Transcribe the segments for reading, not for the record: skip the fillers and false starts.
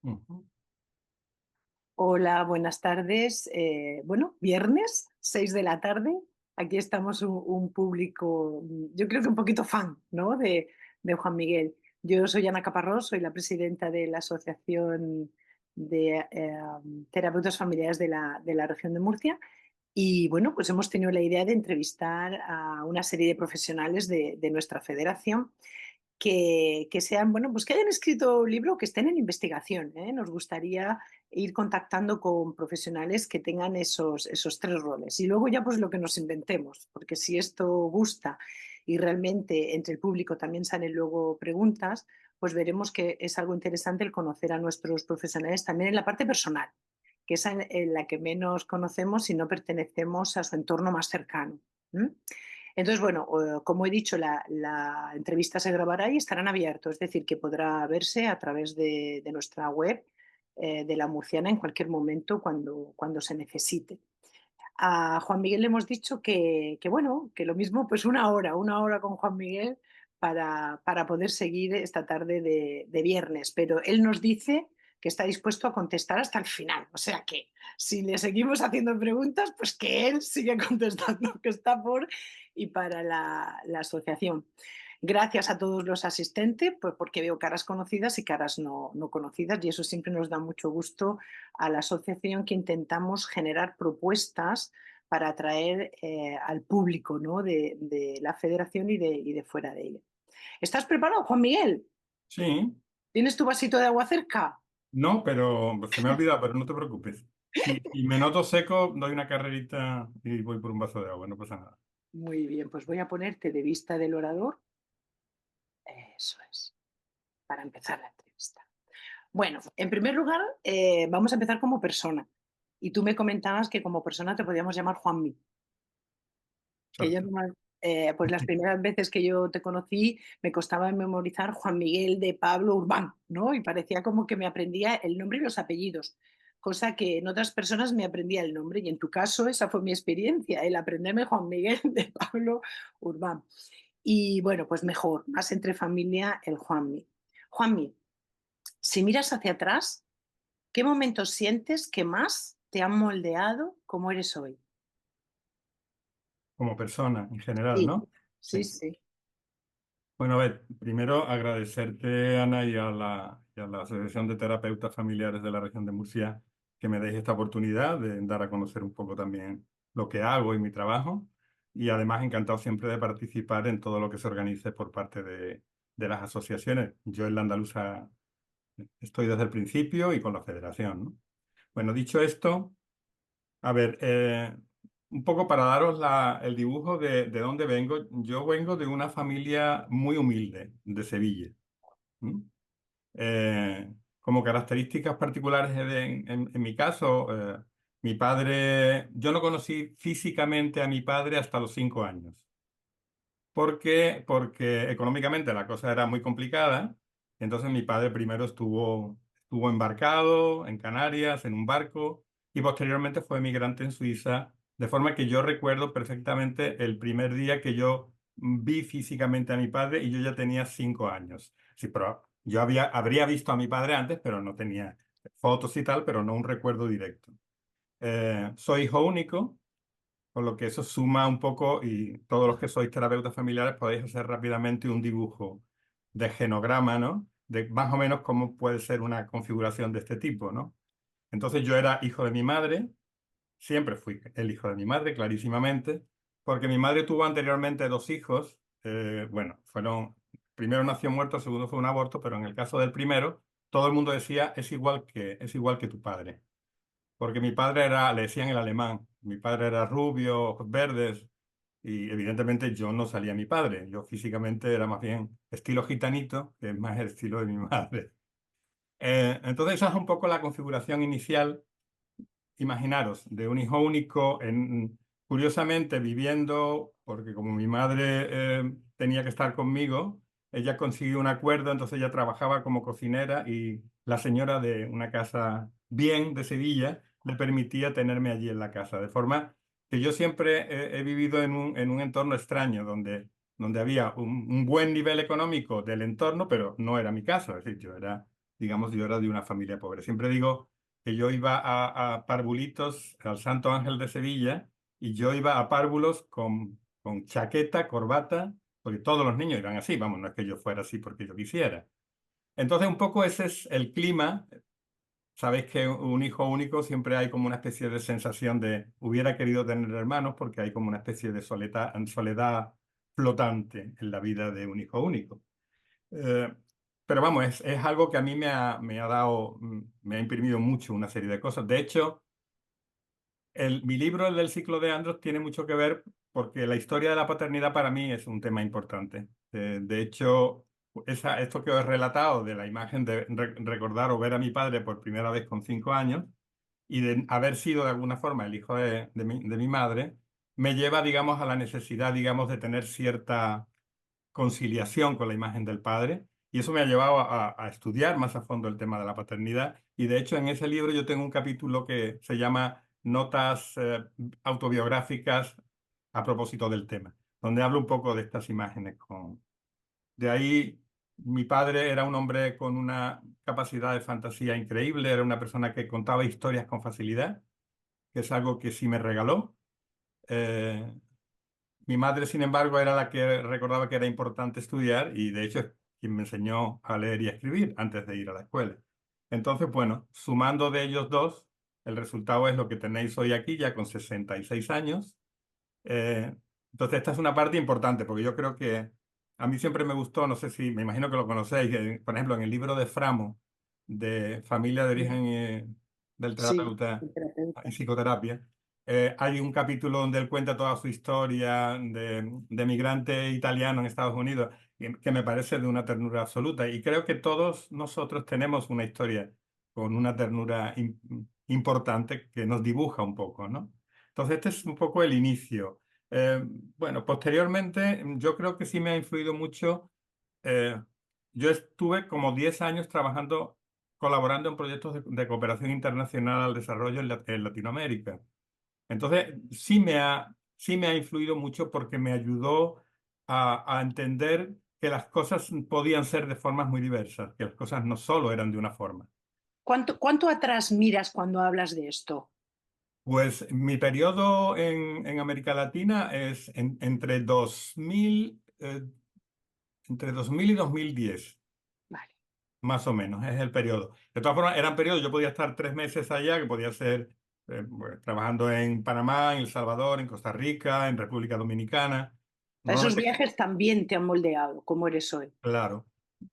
Ujú. Hola, buenas tardes. Bueno, viernes, 6 de la tarde. Aquí estamos un público, yo creo que un poquito fan, ¿no? De Juan Miguel. Yo soy Ana Caparrós, soy la presidenta de la Asociación de Terapeutas Familiares de la región de Murcia. Y bueno, pues hemos tenido la idea de entrevistar a una serie de profesionales de nuestra federación que sean, bueno, pues que hayan escrito un libro, que estén en investigación, ¿eh? Nos gustaría ir contactando con profesionales que tengan esos tres roles. Y luego ya pues lo que nos inventemos, porque si esto gusta y realmente entre el público también salen luego preguntas, pues veremos que es algo interesante el conocer a nuestros profesionales también en la parte personal, que es en la que menos conocemos si no pertenecemos a su entorno más cercano. ¿M? Entonces, bueno, como he dicho, la entrevista se grabará y estará en abierto, es decir, que podrá verse a través de nuestra web de La Murciana en cualquier momento cuando se necesite. A Juan Miguel le hemos dicho bueno, que lo mismo, pues una hora con Juan Miguel para poder seguir esta tarde de viernes, pero él nos dice que está dispuesto a contestar hasta el final. O sea que si le seguimos haciendo preguntas, pues que él sigue contestando, que está por y para la asociación. Gracias a todos los asistentes, pues porque veo caras conocidas y caras no conocidas, y eso siempre nos da mucho gusto a la asociación, que intentamos generar propuestas para atraer al público, ¿no? de la federación y de fuera de ella. ¿Estás preparado, Juan Miguel? Sí, ¿Tienes tu vasito de agua cerca? no, pero se me ha olvidado, pero no te preocupes. Si me noto seco, doy una carrerita y voy por un vaso de agua, no pasa nada. Muy bien, pues voy a ponerte de vista del orador. Eso es, para empezar la entrevista. Bueno, en primer lugar, vamos a empezar como persona. Y tú me comentabas que como persona te podíamos llamar Juanmi. Que yo Exacto. normal, pues las primeras veces que yo te conocí me costaba memorizar Juan Miguel de Pablo Urbán, ¿no? Y parecía como que me aprendía el nombre y los apellidos, cosa que en otras personas me aprendía el nombre, y en tu caso esa fue mi experiencia, el aprenderme Juan Miguel de Pablo Urbán. Y bueno, pues mejor, más entre familia, el Juanmi. Juanmi, si miras hacia atrás, ¿qué momentos sientes que más te han moldeado como eres hoy? Como persona en general, Sí, ¿no? sí, Sí. sí. Bueno, a ver, primero agradecerte, Ana, y a la Asociación de Terapeutas Familiares de la región de Murcia, que me deis esta oportunidad de dar a conocer un poco también lo que hago y mi trabajo. Y además encantado siempre de participar en todo lo que se organice por parte de las asociaciones. Yo en la andaluza estoy desde el principio y con la federación, ¿no? Bueno, dicho esto, a ver, un poco para daros el dibujo de dónde vengo. Yo vengo de una familia muy humilde de Sevilla. ¿M? Como características particulares en mi caso, mi padre, yo no conocí físicamente a mi padre hasta los 5 años. ¿Por qué? Porque económicamente la cosa era muy complicada. Entonces mi padre primero estuvo embarcado en Canarias, en un barco, y posteriormente fue emigrante en Suiza, de forma que yo recuerdo perfectamente el primer día que yo vi físicamente a mi padre y yo ya tenía 5 años. Sí, pero yo habría visto a mi padre antes, pero no tenía fotos y tal, pero no un recuerdo directo. Soy hijo único. Con lo que eso suma un poco, y todos los que sois terapeutas familiares podéis hacer rápidamente un dibujo de genograma, ¿no? De más o menos cómo puede ser una configuración de este tipo, ¿no? Entonces yo era hijo de mi madre, siempre fui el hijo de mi madre, clarísimamente, porque mi madre tuvo anteriormente dos hijos, bueno, primero nació muerto, el segundo fue un aborto, pero en el caso del primero, todo el mundo decía, es igual que tu padre. Porque mi padre le decían el alemán, mi padre era rubio, ojos verdes, y evidentemente yo no salía a mi padre, yo físicamente era más bien estilo gitanito, que es más el estilo de mi madre. Entonces esa es un poco la configuración inicial, imaginaros, de un hijo único, curiosamente viviendo, porque como mi madre tenía que estar conmigo, ella consiguió un acuerdo, entonces ella trabajaba como cocinera y la señora de una casa bien de Sevilla le permitía tenerme allí en la casa, de forma que yo siempre he vivido en un entorno extraño, donde había un buen nivel económico del entorno, pero no era mi caso, es decir, yo era digamos, yo era de una familia pobre. Siempre digo que yo iba a Parvulitos, al Santo Ángel de Sevilla, y yo iba a párvulos con chaqueta, corbata, porque todos los niños iban así, vamos, no es que yo fuera así porque yo quisiera. Entonces, un poco ese es el clima. Sabéis que un hijo único siempre hay como una especie de sensación de hubiera querido tener hermanos porque hay como una especie de soledad flotante en la vida de un hijo único. Eh, pero vamos, es algo que a mí me ha dado, me ha imprimido mucho una serie de cosas. De hecho, mi libro, el del ciclo de Andros, tiene mucho que ver porque la historia de la paternidad para mí es un tema importante. De hecho, esto que os he relatado de la imagen de recordar o ver a mi padre por primera vez con 5 años y de haber sido de alguna forma el hijo de mi madre, me lleva, digamos, a la necesidad, digamos, de tener cierta conciliación con la imagen del padre. Y eso me ha llevado a estudiar más a fondo el tema de la paternidad. Y de hecho, en ese libro yo tengo un capítulo que se llama Notas autobiográficas a propósito del tema, donde hablo un poco de estas imágenes. De ahí, mi padre era un hombre con una capacidad de fantasía increíble, era una persona que contaba historias con facilidad, que es algo que sí me regaló. Eh, Mi madre, sin embargo, era la que recordaba que era importante estudiar y de hecho es quien me enseñó a leer y a escribir antes de ir a la escuela. Entonces, bueno, sumando de ellos dos, el resultado es lo que tenéis hoy aquí, ya con 66 años. Eh, entonces, esta es una parte importante porque yo creo que a mí siempre me gustó, no sé si, me imagino que lo conocéis, por ejemplo, en el libro de Framo, de Familia de Origen del Sí, Terapeuta el terapeuta. y Psicoterapia, hay un capítulo donde él cuenta toda su historia de migrante italiano en Estados Unidos, que me parece de una ternura absoluta. Y creo que todos nosotros tenemos una historia con una ternura importante que nos dibuja un poco, ¿no? Entonces, este es un poco el inicio. Eh, bueno, posteriormente, yo creo que sí me ha influido mucho. eh, yo estuve como 10 años trabajando, colaborando en proyectos de cooperación internacional al desarrollo en Latinoamérica. Entonces, sí me ha influido mucho porque me ayudó a entender que las cosas podían ser de formas muy diversas, que las cosas no solo eran de una forma. ¿Cuánto atrás miras cuando hablas de esto? Pues mi periodo en América Latina es entre 2000 y 2010, Vale. más o menos, es el periodo. De todas formas, eran periodos, yo podía estar 3 meses allá, que podía ser pues, trabajando en Panamá, en El Salvador, en Costa Rica, en República Dominicana. Esos Normalmente, viajes también te han moldeado, como eres hoy. claro.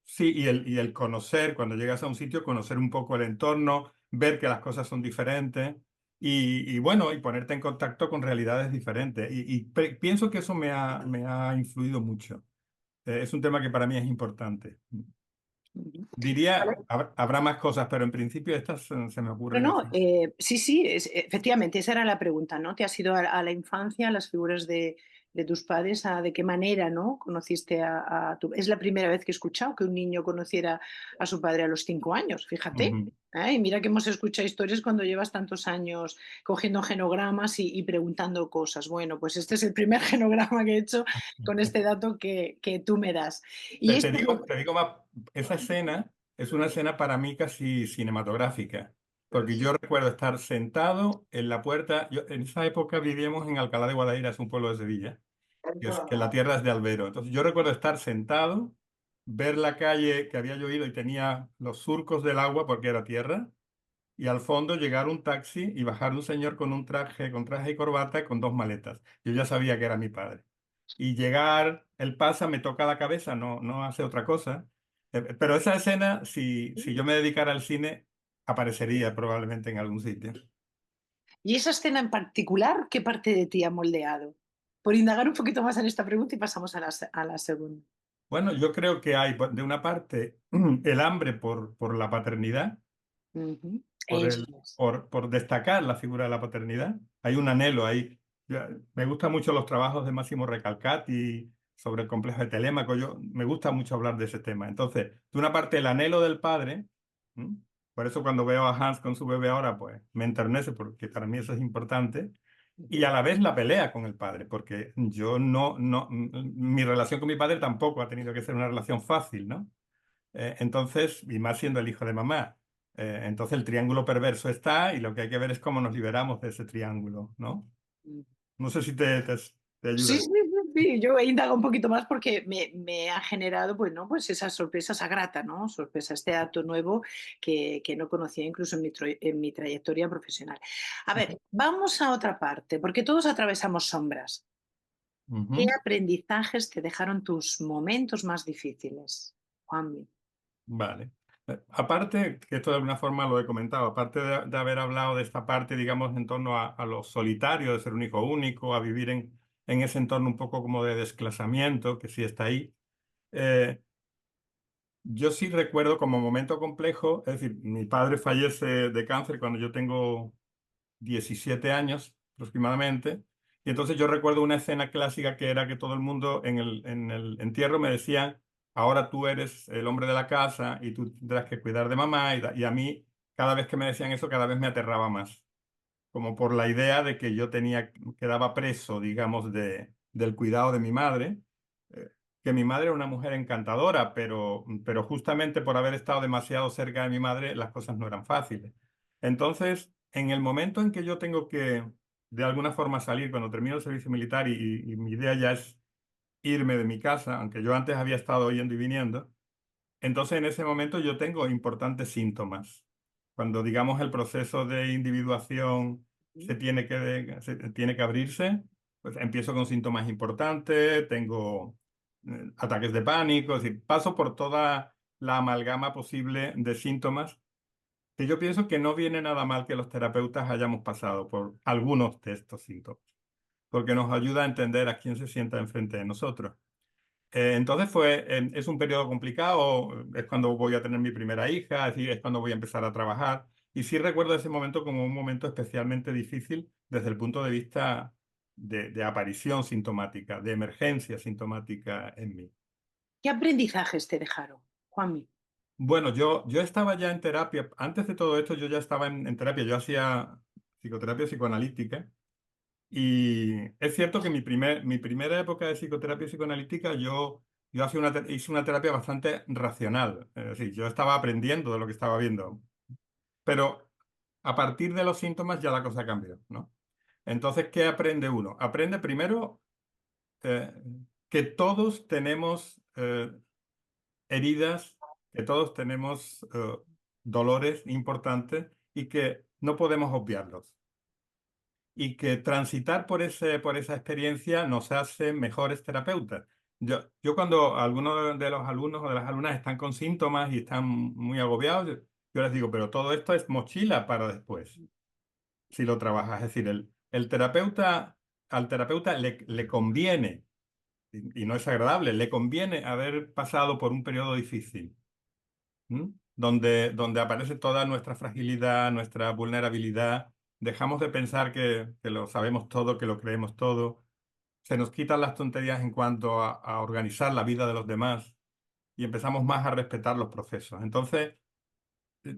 Sí, y el conocer, cuando llegas a un sitio, conocer un poco el entorno, ver que las cosas son diferentes y bueno, y ponerte en contacto con realidades diferentes. Y pienso que eso me ha influido mucho. Es un tema que para mí es importante. Ujú. Diría, Vale. habrá más cosas, pero en principio estas se me No, ocurren no, así. sí, sí, efectivamente, esa era la pregunta, ¿no? ¿Te has ido a la infancia, a las figuras de tus padres, de qué manera, ¿no? Conociste a tu... Es la primera vez que he escuchado que un niño conociera a su padre a los 5 años, fíjate. Ujú. Y mira que hemos escuchado historias cuando llevas tantos años cogiendo genogramas y preguntando cosas. Bueno, pues este es el primer genograma que he hecho con este dato que tú me das. Y esto es Te digo más, esa escena es una escena para mí casi cinematográfica, porque yo recuerdo estar sentado en la puerta, en esa época vivíamos en Alcalá de Guadaira, es un pueblo de Sevilla, que la tierra es de Albero. Entonces yo recuerdo estar sentado, ver la calle que había llovido y tenía los surcos del agua porque era tierra, y al fondo llegar un taxi y bajar un señor con traje y corbata, con dos maletas. Yo ya sabía que era mi padre. Y llegar, él pasa, me toca la cabeza, no hace otra cosa. Pero esa escena, si yo me dedicara al cine, aparecería probablemente en algún sitio. Y esa escena en particular, ¿qué parte de ti ha moldeado? Por indagar un poquito más en esta pregunta y pasamos a la segunda. Bueno, yo creo que hay, de una parte, el hambre por la paternidad, Ujú. Eso es. por destacar la figura de la paternidad. Hay un anhelo ahí. Me gustan mucho los trabajos de Máximo Recalcati sobre el complejo de Telémaco. Me gusta mucho hablar de ese tema. Entonces, de una parte, el anhelo del padre. ¿m? Por eso cuando veo a Hans con su bebé ahora, pues me enternece porque para mí eso es importante. Y a la vez la pelea con el padre, porque yo mi relación con mi padre tampoco ha tenido que ser una relación fácil, ¿no? Entonces, y más siendo el hijo de mamá. Entonces el triángulo perverso está y lo que hay que ver es cómo nos liberamos de ese triángulo, ¿no? No sé si te Sí, ayuda. sí, sí, sí. Yo he indagado un poquito más porque me ha generado, bueno, pues esa sorpresa, esa grata, ¿no? Sorpresa, este dato nuevo que no conocía incluso en mi trayectoria profesional. A ver, vamos a otra parte, porque todos atravesamos sombras. ¿Qué Ujú. aprendizajes te dejaron tus momentos más difíciles, Juanmi? Vale. Aparte, que esto de alguna forma lo he comentado, aparte de haber hablado de esta parte, digamos, en torno a lo solitario, de ser un hijo único, a vivir en ese entorno un poco como de desclasamiento, que sí está ahí, eh, yo sí recuerdo como momento complejo, es decir, mi padre fallece de cáncer cuando yo tengo 17 años aproximadamente. Y entonces yo recuerdo una escena clásica que era que todo el mundo en el entierro me decía, ahora tú eres el hombre de la casa y tú tendrás que cuidar de mamá. Y a mí, cada vez que me decían eso, cada vez me aterraba más, como por la idea de que yo quedaba preso, digamos, del cuidado de mi madre, eh, que mi madre era una mujer encantadora, pero justamente por haber estado demasiado cerca de mi madre, las cosas no eran fáciles. Entonces, en el momento en que yo tengo que, de alguna forma, salir, cuando termino el servicio militar y mi idea ya es irme de mi casa, aunque yo antes había estado yendo y viniendo, entonces, en ese momento yo tengo importantes síntomas. Cuando, digamos, el proceso de individuación se tiene que abrirse, pues empiezo con síntomas importantes, tengo ataques de pánico, es decir, paso por toda la amalgama posible de síntomas que yo pienso que no viene nada mal que los terapeutas hayamos pasado por algunos de estos síntomas, porque nos ayuda a entender a quién se sienta enfrente de nosotros. Entonces es un periodo complicado, es cuando voy a tener mi primera hija, es decir, es cuando voy a empezar a trabajar. Y sí recuerdo ese momento como un momento especialmente difícil desde el punto de vista de aparición sintomática, de emergencia sintomática en mí. ¿Qué aprendizajes te dejaron, Juanmi? Bueno, yo estaba ya en terapia, antes de todo esto yo ya estaba en terapia, yo hacía psicoterapia psicoanalítica. Y es cierto que mi primera época de psicoterapia psicoanalítica yo hice una terapia bastante racional. Es decir, yo estaba aprendiendo de lo que estaba viendo. Pero a partir de los síntomas ya la cosa cambió, ¿no? Entonces, ¿qué aprende uno? Aprende primero eh, que todos tenemos heridas, que todos tenemos dolores importantes y que no podemos obviarlos y que transitar por esa experiencia nos hace mejores terapeutas. Yo cuando algunos de los alumnos o de las alumnas están con síntomas y están muy agobiados, yo les digo, pero todo esto es mochila para después, si lo trabajas. Es decir, el terapeuta, al terapeuta le conviene, y no es agradable, le conviene haber pasado por un periodo difícil. ¿M? Donde aparece toda nuestra fragilidad, nuestra vulnerabilidad. Dejamos de pensar que lo sabemos todo, que lo creemos todo. Se nos quitan las tonterías en cuanto a organizar la vida de los demás y empezamos más a respetar los procesos. Entonces,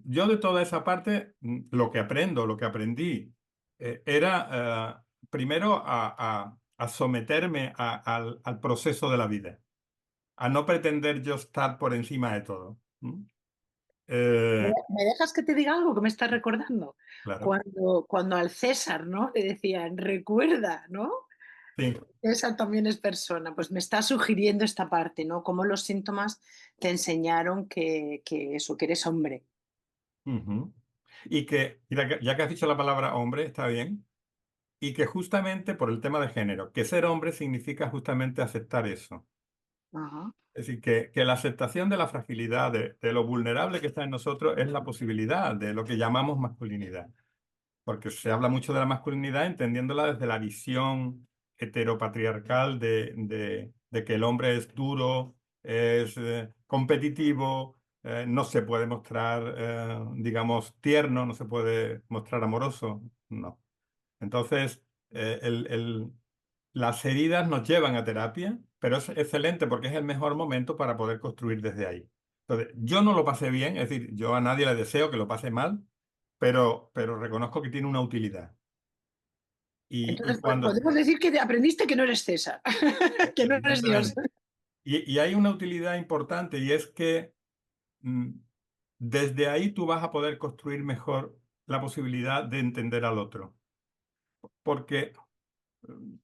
yo de toda esa parte, lo que aprendo, lo que aprendí, era primero a someterme al proceso de la vida, a no pretender yo estar por encima de todo. ¿M? ¿Me Eh, me dejas que te diga algo que me estás recordando? claro. Cuando al César, ¿no? Le decían, recuerda, ¿no? Sí. Esa también es persona. Pues me está sugiriendo esta parte, ¿no? Cómo los síntomas te enseñaron que eso, que eres hombre. Ujú. Y que, mira, ya que has dicho la palabra hombre, está bien, y que justamente por el tema de género, que ser hombre significa justamente aceptar eso. Ajá. Es decir, que la aceptación de la fragilidad, de lo vulnerable que está en nosotros, es la posibilidad de lo que llamamos masculinidad. Porque se habla mucho de la masculinidad entendiéndola desde la visión heteropatriarcal de que el hombre es duro, es competitivo, no se puede mostrar, digamos, tierno, no se puede mostrar amoroso, no. Entonces, eh, el- el- las heridas nos llevan a terapia, pero es excelente porque es el mejor momento para poder construir desde ahí. Entonces, yo no lo pasé bien, es decir, yo a nadie le deseo que lo pase mal, pero reconozco que tiene una utilidad. Y Entonces, cuando... podemos decir que aprendiste que no eres César, que no eres Dios. Evidentemente. Y hay una utilidad importante y es que mm, desde ahí tú vas a poder construir mejor la posibilidad de entender al otro. Porque,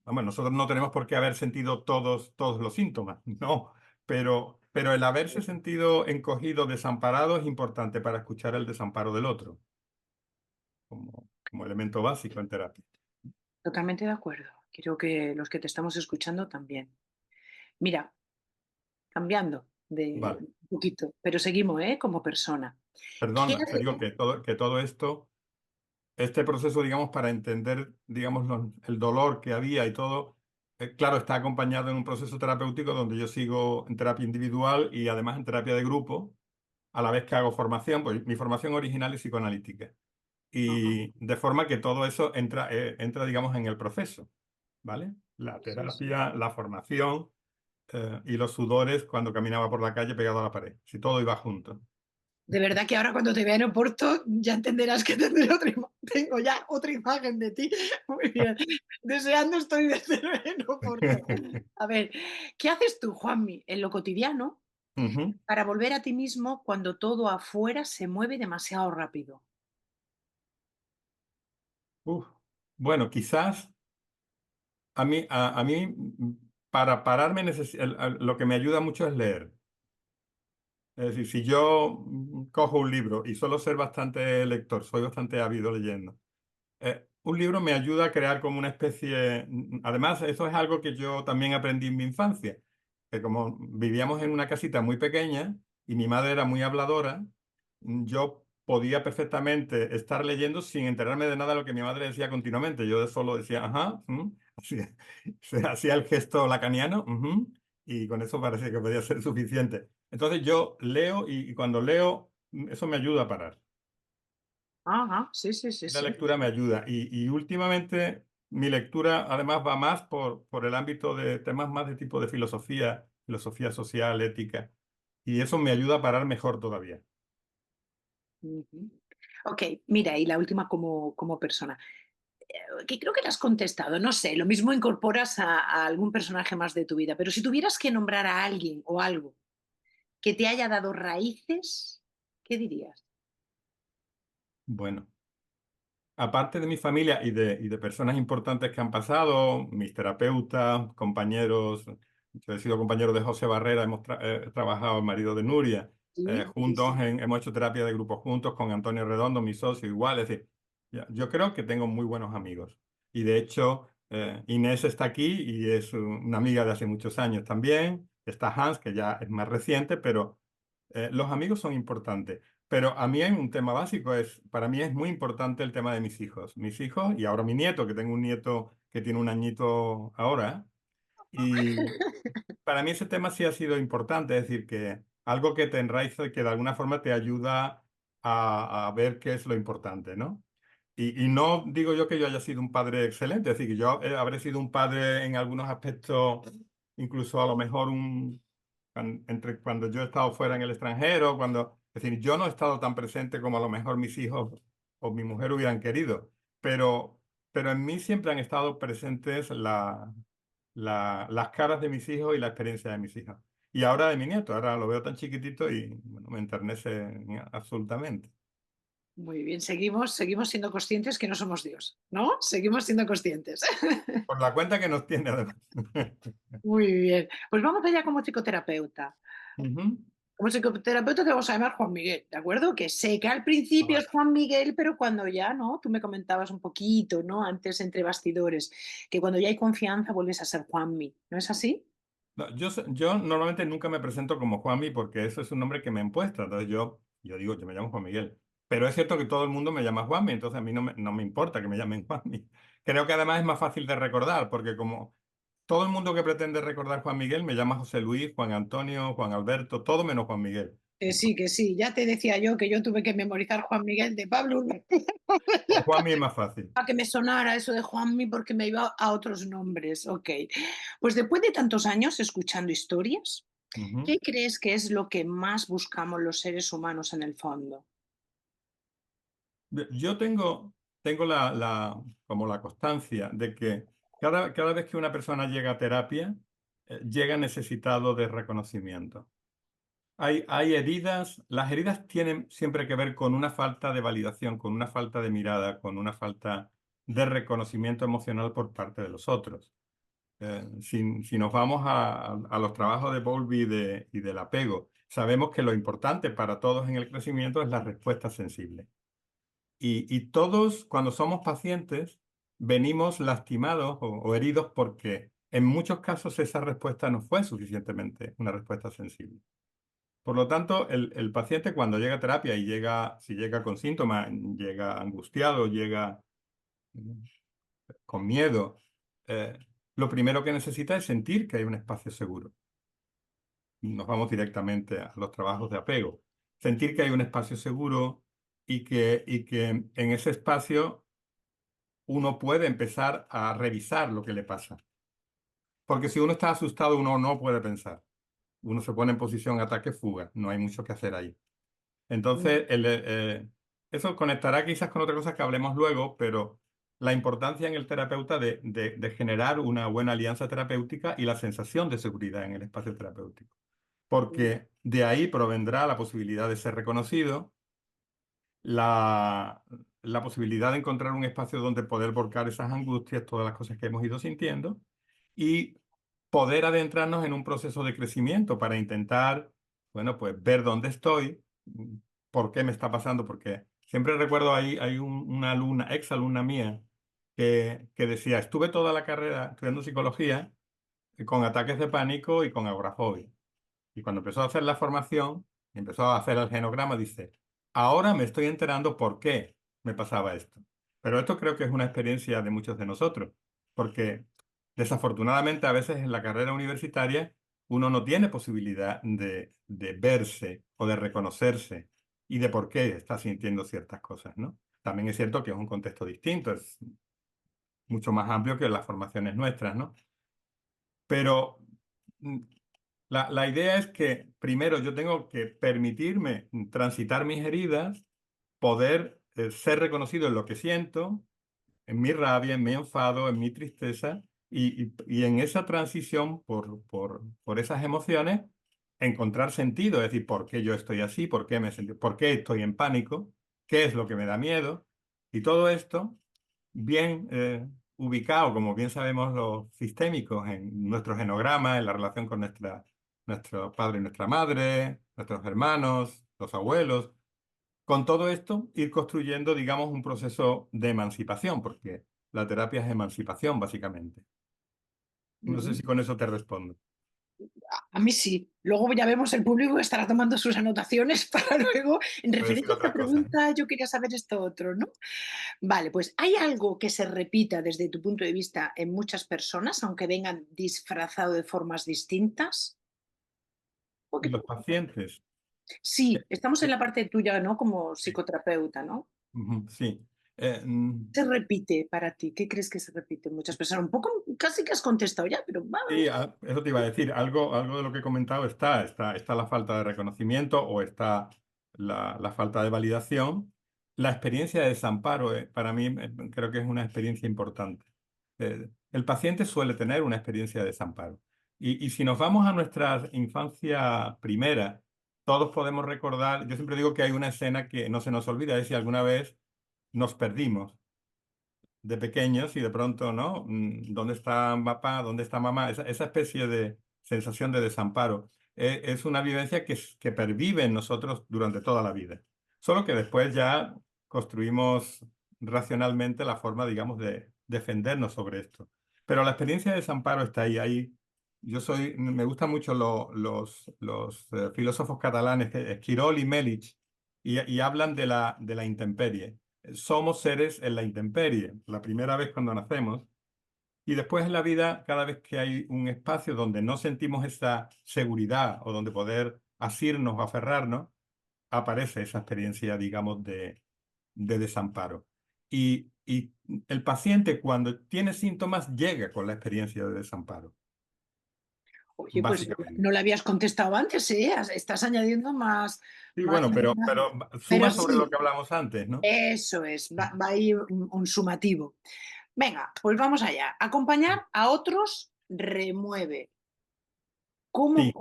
hombre, nosotros no tenemos por qué haber sentido todos los síntomas, no, pero el haberse sentido encogido, desamparado es importante para escuchar el desamparo del otro, como elemento básico en terapia. Totalmente de acuerdo. Creo que los que te estamos escuchando también. Mira, cambiando de Vale. un poquito, pero seguimos, ¿eh? Como persona. ¿Qué Perdona, te hace- digo que todo esto, este proceso, digamos, para entender, digamos, el dolor que había y todo, claro, está acompañado en un proceso terapéutico donde yo sigo en terapia individual y además en terapia de grupo, a la vez que hago formación, pues mi formación original es psicoanalítica. Ajá, Y de forma que todo eso entra, digamos, en el proceso, ¿vale? La sí, sí. terapia, la formación, y los sudores cuando caminaba por la calle pegado a la pared. Si todo iba junto. De verdad que ahora cuando te vea en Oporto ya entenderás que tendré tengo ya otra imagen de ti. Muy bien. Deseando estoy de verte en Oporto. A ver, ¿qué haces tú, Juanmi, en lo cotidiano Ujú. para volver a ti mismo cuando todo afuera se mueve demasiado rápido? Uf. Bueno, quizás a mí para pararme lo que me ayuda mucho es leer. Es decir, si yo cojo un libro y suelo ser bastante lector, soy bastante ávido leyendo. Un libro me ayuda a crear como una especie. Además, eso es algo que yo también aprendí en mi infancia, que como vivíamos en una casita muy pequeña y mi madre era muy habladora, yo podía perfectamente estar leyendo sin enterarme de nada de lo que mi madre decía continuamente. Yo solo decía, ajá, hacía, hacía el gesto lacaniano, y con eso parecía que podía ser suficiente. Entonces yo leo y cuando leo, eso me ayuda a parar. Ajá, sí, sí, sí, La sí. lectura me ayuda y últimamente mi lectura además va más por el ámbito de temas más de tipo de filosofía, filosofía social, ética, y eso me ayuda a parar mejor todavía. Ujú. Ok, mira, y la última como persona, que creo que la has contestado, no sé, lo mismo incorporas a algún personaje más de tu vida, pero si tuvieras que nombrar a alguien o algo que te haya dado raíces, ¿qué dirías? Bueno, aparte de mi familia y de personas importantes que han pasado, mis terapeutas, compañeros, yo he sido compañero de José Barrera, hemos trabajado el marido de Nuria, Sí, sí, juntos, sí. hemos hecho terapia de grupo juntos con Antonio Redondo, mi socio, igual, es decir, yo creo que tengo muy buenos amigos. Y de hecho, Inés está aquí y es una amiga de hace muchos años también. Está Hans, que ya es más reciente, pero los amigos son importantes. Pero a mí hay un tema básico, para mí es muy importante el tema de mis hijos. Mis hijos y ahora mi nieto, que tengo un nieto que tiene un añito ahora. Y para mí ese tema sí ha sido importante, es decir, que algo que te enraiza y que de alguna forma te ayuda a ver qué es lo importante, ¿no? Y no digo yo que yo haya sido un padre excelente, es decir, que yo habré sido un padre en algunos aspectos, incluso a lo mejor entre cuando yo he estado fuera en el extranjero, es decir, yo no he estado tan presente como a lo mejor mis hijos o mi mujer hubieran querido, pero, pero en mí siempre han estado presentes las caras de mis hijos y la experiencia de mis hijos. Y ahora de mi nieto, ahora lo veo tan chiquitito y bueno, me enternece absolutamente. Muy bien, seguimos siendo conscientes que no somos Dios, ¿no? Seguimos siendo conscientes. Por la cuenta que nos tiene además. Muy bien. Pues vamos allá como psicoterapeuta. Ujú. Como psicoterapeuta te vamos a llamar Juan Miguel, ¿de acuerdo? Que sé que al principio Vale. es Juan Miguel, pero cuando ya, ¿no? Tú me comentabas un poquito, ¿no? Antes entre bastidores, que cuando ya hay confianza vuelves a ser Juanmi, ¿no es así? No, yo normalmente nunca me presento como Juanmi porque eso es un nombre que me han puesto. Entonces yo digo, yo me llamo Juan Miguel. Pero es cierto que todo el mundo me llama Juanmi, entonces a mí no me importa que me llamen Juanmi. Creo que además es más fácil de recordar porque como todo el mundo que pretende recordar Juan Miguel me llama José Luis, Juan Antonio, Juan Alberto, todo menos Juan Miguel. Que sí, ya te decía yo que yo tuve que memorizar Juan Miguel de Pablo Urbe Pues Juanmi es más fácil. para que me sonara eso de Juanmi porque me iba a otros nombres. Ok. Pues después de tantos años escuchando historias, Ujú. ¿qué crees que es lo que más buscamos los seres humanos en el fondo? Yo tengo como la constancia de que cada vez que una persona llega a terapia, llega necesitado de reconocimiento. Hay heridas, las heridas tienen siempre que ver con una falta de validación, con una falta de mirada, con una falta de reconocimiento emocional por parte de los otros. Si nos vamos a los trabajos de Bowlby y del apego, sabemos que lo importante para todos en el crecimiento es la respuesta sensible. Y todos, cuando somos pacientes, venimos lastimados o heridos porque en muchos casos esa respuesta no fue suficientemente una respuesta sensible. Por lo tanto, el paciente cuando llega a terapia y llega, si llega con síntomas, llega angustiado, llega con miedo, eh, lo primero que necesita es sentir que hay un espacio seguro. Nos vamos directamente a los trabajos de apego. Sentir que hay un espacio seguro y que en ese espacio uno puede empezar a revisar lo que le pasa. Porque si uno está asustado, uno no puede pensar. Uno se pone en posición ataque-fuga. No hay mucho que hacer ahí. Entonces, eso conectará quizás con otra cosa que hablemos luego, pero la importancia en el terapeuta de generar una buena alianza terapéutica y la sensación de seguridad en el espacio terapéutico. Porque de ahí provendrá la posibilidad de ser reconocido, la, la posibilidad de encontrar un espacio donde poder volcar esas angustias, todas las cosas que hemos ido sintiendo, y poder adentrarnos en un proceso de crecimiento para intentar, bueno, pues ver dónde estoy, por qué me está pasando, porque siempre recuerdo ahí, hay una alumna, ex alumna mía, que decía, estuve toda la carrera estudiando psicología con ataques de pánico y con agorafobia. Y cuando empezó a hacer la formación, empezó a hacer el genograma, dice, ahora me estoy enterando por qué me pasaba esto. Pero esto creo que es una experiencia de muchos de nosotros, porque desafortunadamente a veces en la carrera universitaria uno no tiene posibilidad de verse o de reconocerse y de por qué está sintiendo ciertas cosas, ¿no? También es cierto que es un contexto distinto, es mucho más amplio que las formaciones nuestras, ¿no? Pero mm, la idea es que primero yo tengo que permitirme transitar mis heridas, poder ser reconocido en lo que siento, en mi rabia, en mi enfado, en mi tristeza, y en esa transición por esas emociones, encontrar sentido, es decir, por qué yo estoy así, por qué estoy en pánico, qué es lo que me da miedo, y todo esto bien ubicado, como bien sabemos los sistémicos, en nuestro genograma, en la relación con nuestro padre y nuestra madre, nuestros hermanos, los abuelos. Con todo esto, ir construyendo, digamos, un proceso de emancipación, porque la terapia es emancipación, básicamente. No sé Ujú. si con eso te respondo. A mí sí. Luego ya vemos el público que estará tomando sus anotaciones para luego, en Puedo decir referencia a esta otra cosa, ¿eh? pregunta, yo quería saber esto otro, ¿no? Vale, pues ¿hay algo que se repita desde tu punto de vista en muchas personas, aunque vengan disfrazado de formas distintas? Un Y poquito. los pacientes. Sí, estamos en eh, la parte tuya, ¿no? Como sí, psicoterapeuta, ¿no? ujú, sí. Se repite para ti? ¿Qué crees que se repite en muchas personas? Un poco, casi que has contestado ya, pero Sí, eso te iba a decir. Algo de lo que he comentado está la falta de reconocimiento o está la falta de validación. La experiencia de desamparo, para mí, creo que es una experiencia importante. El paciente suele tener una experiencia de desamparo. Y si nos vamos a nuestra infancia primera, todos podemos recordar, yo siempre digo que hay una escena que no se nos olvida, es si alguna vez nos perdimos de pequeños y de pronto, ¿no? ¿Dónde está papá? ¿Dónde está mamá? Esa especie de sensación de desamparo es una vivencia que pervive en nosotros durante toda la vida. Solo que después ya construimos racionalmente la forma, digamos, de defendernos sobre esto. Pero la experiencia de desamparo está ahí. Me gustan mucho los filósofos catalanes, Esquirol y Melich, y hablan de la intemperie. Somos seres en la intemperie, la primera vez cuando nacemos, y después en la vida, cada vez que hay un espacio donde no sentimos esa seguridad o donde poder asirnos o aferrarnos, aparece esa experiencia, digamos, de desamparo. Y el paciente cuando tiene síntomas llega con la experiencia de desamparo, oye, pues básicamente. no le habías contestado antes, ¿eh? Estás añadiendo más, Sí, más, bueno, pero pero suma sobre lo sí, que hablamos antes, ¿no? eso es, va ahí un sumativo. Venga, pues vamos allá. Acompañar a otros remueve. Sí,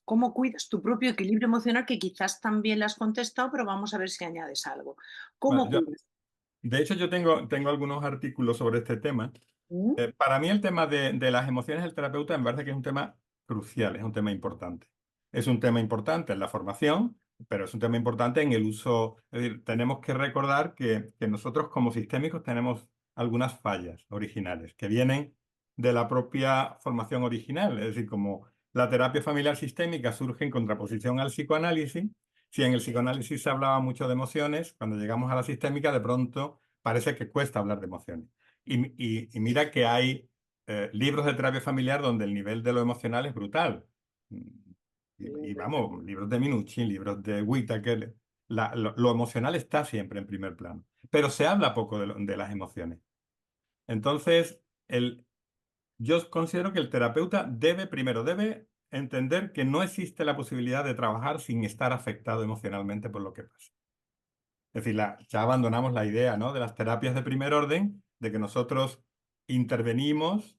cómo cuidas tu propio equilibrio emocional? Que quizás también le has contestado, pero vamos a ver si añades algo. bueno, ¿Cómo cuidas? de hecho yo tengo algunos artículos sobre este tema. ¿Mm? Para mí el tema de las emociones del terapeuta me parece que es un tema crucial, es un tema importante. Es un tema importante en la formación, pero es un tema importante en el uso. Es decir, tenemos que recordar que nosotros como sistémicos tenemos algunas fallas originales que vienen de la propia formación original. Es decir, como la terapia familiar sistémica surge en contraposición al psicoanálisis, si en el psicoanálisis se hablaba mucho de emociones, cuando llegamos a la sistémica de pronto parece que cuesta hablar de emociones. Y mira que hay libros de terapia familiar donde el nivel de lo emocional es brutal. Mm, Y vamos, libros de Minuchin, libros de Whittaker, lo emocional está siempre en primer plano, pero se habla poco de las emociones. Entonces, yo considero que el terapeuta debe entender que no existe la posibilidad de trabajar sin estar afectado emocionalmente por lo que pasa. Es decir, ya abandonamos la idea, ¿no?, de las terapias de primer orden, de que nosotros intervenimos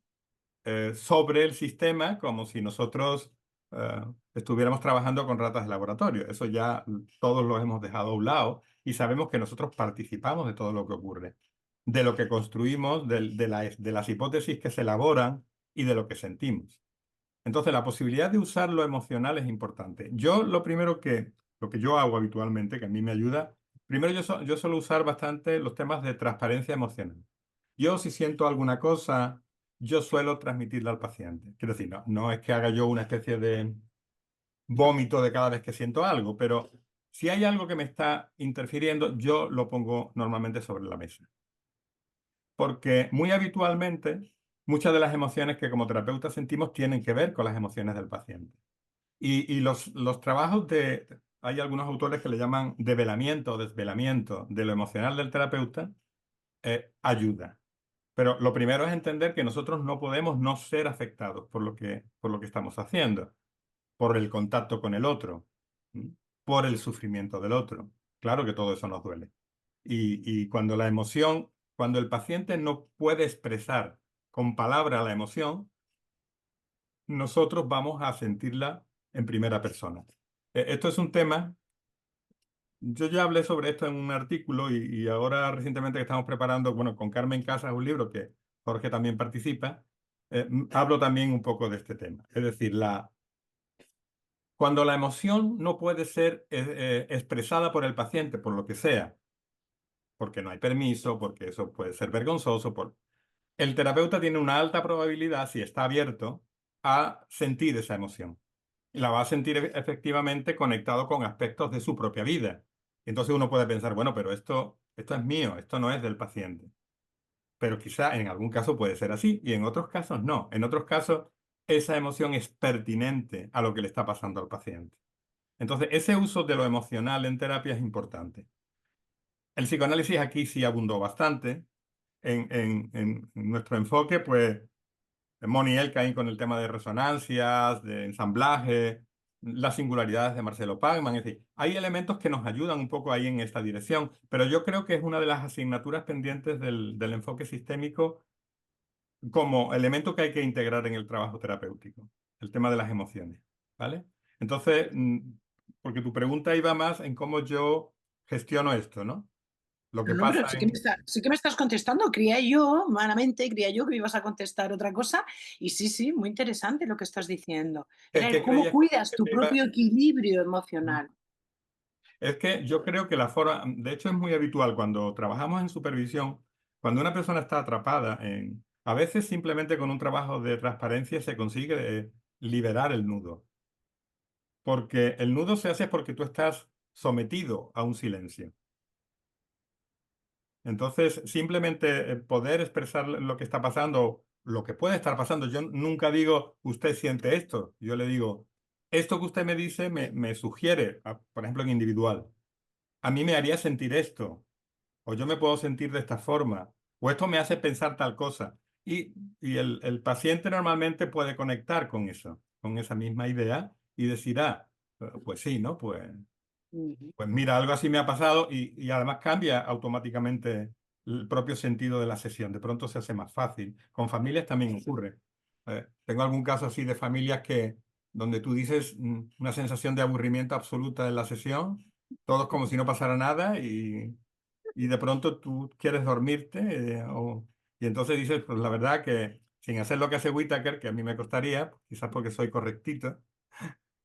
sobre el sistema como si nosotros estuviéramos trabajando con ratas de laboratorio. Eso ya todos lo hemos dejado a un lado y sabemos que nosotros participamos de todo lo que ocurre, de lo que construimos, de las hipótesis que se elaboran y de lo que sentimos. Entonces, la posibilidad de usar lo emocional es importante. Yo lo que yo hago habitualmente, que a mí me ayuda, primero yo suelo usar bastante los temas de transparencia emocional. Yo si siento alguna cosa, yo suelo transmitirla al paciente. Quiero decir, no es que haga yo una especie de vómito de cada vez que siento algo, pero si hay algo que me está interfiriendo, yo lo pongo normalmente sobre la mesa. Porque muy habitualmente muchas de las emociones que como terapeuta sentimos tienen que ver con las emociones del paciente. Y los trabajos hay algunos autores que le llaman develamiento o desvelamiento de lo emocional del terapeuta, ayuda. Pero lo primero es entender que nosotros no podemos no ser afectados por lo que estamos haciendo, por el contacto con el otro, ¿m? Por el sufrimiento del otro. Claro que todo eso nos duele. Y cuando el paciente no puede expresar con palabra la emoción, nosotros vamos a sentirla en primera persona. Esto es un tema, yo ya hablé sobre esto en un artículo y ahora recientemente que estamos preparando, bueno, con Carmen Casas, un libro que Jorge también participa, hablo también un poco de este tema. Es decir, cuando la emoción no puede ser expresada por el paciente, por lo que sea, porque no hay permiso, porque eso puede ser vergonzoso, el terapeuta tiene una alta probabilidad, si está abierto, a sentir esa emoción. Y la va a sentir efectivamente conectado con aspectos de su propia vida. Entonces uno puede pensar, bueno, pero esto es mío, esto no es del paciente. Pero quizá en algún caso puede ser así y en otros casos no. En otros casos esa emoción es pertinente a lo que le está pasando al paciente. Entonces ese uso de lo emocional en terapia es importante. El psicoanálisis aquí sí abundó bastante. En nuestro enfoque, pues Moniel Caín con el tema de resonancias, de ensamblaje, las singularidades de Marcelo Pagman, es decir, hay elementos que nos ayudan un poco ahí en esta dirección, pero yo creo que es una de las asignaturas pendientes del enfoque sistémico como elemento que hay que integrar en el trabajo terapéutico, el tema de las emociones, ¿vale? Entonces, porque tu pregunta iba más en cómo yo gestiono esto, ¿no? Lo que No, pero pasa sí que me estás contestando. Creía yo, humanamente, creía yo que me ibas a contestar otra cosa. Y sí, sí, muy interesante lo que estás diciendo. Era el ¿qué cómo creías cuidas que tu te iba? propio equilibrio emocional. Es que yo creo que la forma, de hecho es muy habitual cuando trabajamos en supervisión, cuando una persona está atrapada a veces simplemente con un trabajo de transparencia se consigue liberar el nudo, porque el nudo se hace porque tú estás sometido a un silencio. Entonces, simplemente poder expresar lo que está pasando, lo que puede estar pasando. Yo nunca digo, usted siente esto. Yo le digo, esto que usted me dice me sugiere, por ejemplo, en individual, a mí me haría sentir esto. O yo me puedo sentir de esta forma, o esto me hace pensar tal cosa. Y el paciente normalmente puede conectar con eso, con esa misma idea y decir, pues sí, ¿no? Ujú. Pues mira, algo así me ha pasado y además cambia automáticamente el propio sentido de la sesión. De pronto se hace más fácil. Con familias también ocurre. Tengo algún caso así de familias que donde tú dices una sensación de aburrimiento absoluta en la sesión, todo es como si no pasara nada y de pronto tú quieres dormirte y entonces dices, pues la verdad que sin hacer lo que hace Whittaker, que a mí me costaría, quizás porque soy correctito,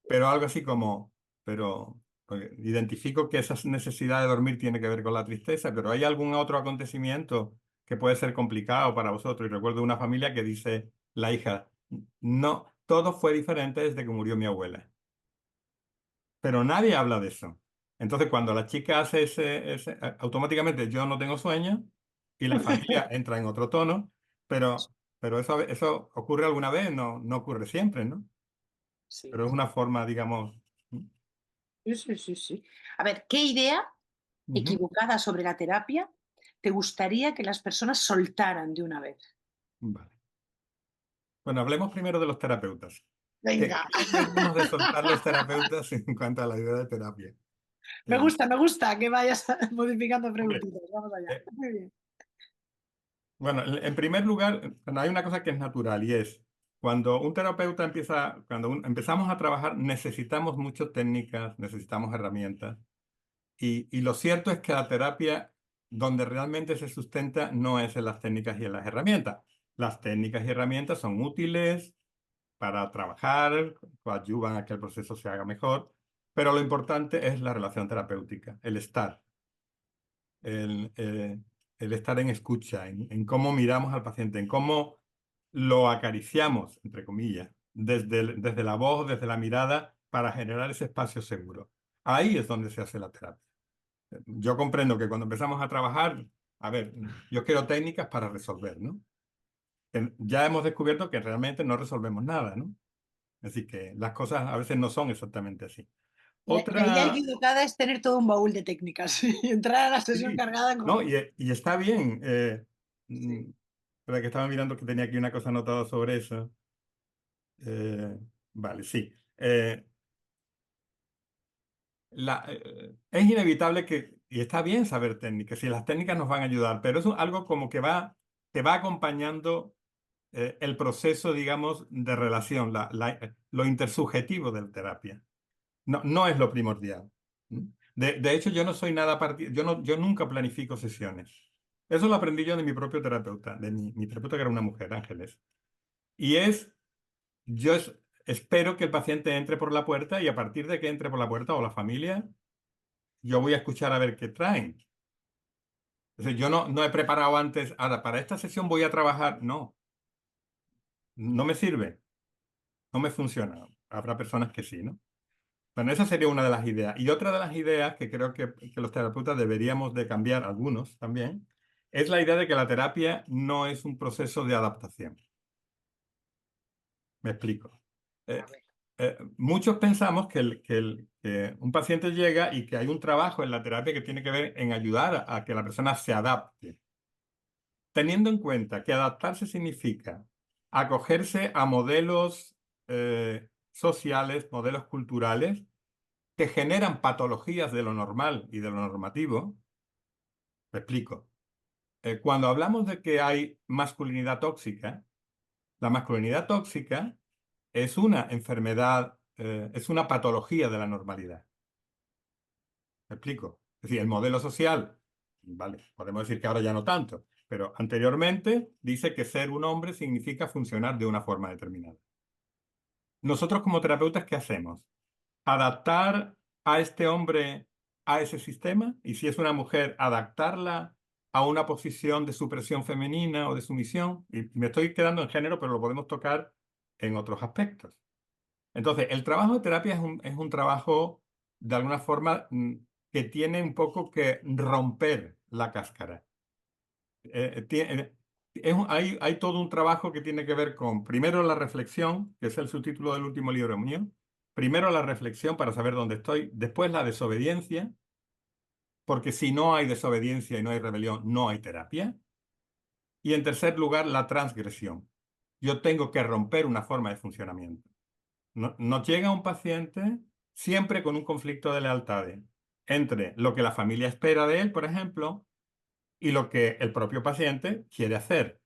pero algo así como, pero porque identifico que esa necesidad de dormir tiene que ver con la tristeza, pero ¿hay algún otro acontecimiento que puede ser complicado para vosotros? Y recuerdo una familia que dice, la hija, no, todo fue diferente desde que murió mi abuela, pero nadie habla de eso. Entonces, cuando la chica hace automáticamente yo no tengo sueño y la familia entra en otro tono, pero eso ocurre alguna vez, no, no ocurre siempre, ¿no? Pero Sí, es una forma, digamos. sí, sí, sí, sí. A ver, ¿qué idea Ujú. equivocada sobre la terapia te gustaría que las personas soltaran de una vez? Vale. Bueno, hablemos primero de los terapeutas. ¿Qué, Venga, qué deberíamos de soltar los terapeutas en cuanto a la idea de terapia? Eh, me gusta que vayas modificando hombre, preguntitas. Vamos allá. eh, Muy bien. bueno, en primer lugar, bueno, hay una cosa que es natural y es cuando un terapeuta empieza, cuando empezamos a trabajar, necesitamos muchas técnicas, necesitamos herramientas. Y lo cierto es que la terapia, donde realmente se sustenta, no es en las técnicas y en las herramientas. Las técnicas y herramientas son útiles para trabajar, coadyuvan a que el proceso se haga mejor, pero lo importante es la relación terapéutica, el estar, el, eh, el estar en escucha, en cómo miramos al paciente, en cómo lo acariciamos, entre comillas, desde la voz, desde la mirada, para generar ese espacio seguro. Ahí es donde se hace la terapia. Yo comprendo que cuando empezamos a trabajar, a ver, yo quiero técnicas para resolver, ¿no? Ya hemos descubierto que realmente no resolvemos nada, ¿no? Así que las cosas a veces no son exactamente así. La idea Otra, equivocada es tener todo un baúl de técnicas y entrar a la sesión sí, cargada no, con... y está bien. Sí. Mm, Espera que estaba mirando que tenía aquí una cosa anotada sobre eso. Vale, sí. Es inevitable que, y está bien saber técnicas, y las técnicas nos van a ayudar, pero es algo como que va acompañando el proceso, digamos, de relación, lo intersubjetivo de la terapia. No, no es lo primordial. ¿Mm? De hecho, yo no soy nada yo nunca planifico sesiones. Eso lo aprendí yo de mi propio terapeuta, mi terapeuta que era una mujer, Ángeles. Y yo espero que el paciente entre por la puerta y a partir de que entre por la puerta o la familia, yo voy a escuchar a ver qué traen. Entonces, yo no he preparado antes, ahora, para esta sesión voy a trabajar. No, no me sirve, no me funciona. Habrá personas que sí, ¿no? Bueno, esa sería una de las ideas. Y otra de las ideas que creo que los terapeutas deberíamos de cambiar, algunos también, es la idea de que la terapia no es un proceso de adaptación. Me explico. A Eh, ver. Muchos pensamos que un paciente llega y que hay un trabajo en la terapia que tiene que ver en ayudar a que la persona se adapte. Teniendo en cuenta que adaptarse significa acogerse a modelos sociales, modelos culturales, que generan patologías de lo normal y de lo normativo. Me explico. Cuando hablamos de que hay masculinidad tóxica, la masculinidad tóxica es una enfermedad, es una patología de la normalidad. Me explico. Es decir, el modelo social, vale, podemos decir que ahora ya no tanto, pero anteriormente dice que ser un hombre significa funcionar de una forma determinada. Nosotros como terapeutas, ¿qué hacemos? Adaptar a este hombre a ese sistema y si es una mujer, adaptarla a una posición de supresión femenina o de sumisión. Y me estoy quedando en género, pero lo podemos tocar en otros aspectos. Entonces, el trabajo de terapia es un trabajo, de alguna forma, que tiene un poco que romper la cáscara. Hay todo un trabajo que tiene que ver con, primero, la reflexión, que es el subtítulo del último libro mío. Primero, la reflexión para saber dónde estoy. Después, la desobediencia, porque si no hay desobediencia y no hay rebelión, no hay terapia. Y en tercer lugar, la transgresión. Yo tengo que romper una forma de funcionamiento. Nos llega un paciente siempre con un conflicto de lealtades entre lo que la familia espera de él, por ejemplo, y lo que el propio paciente quiere hacer.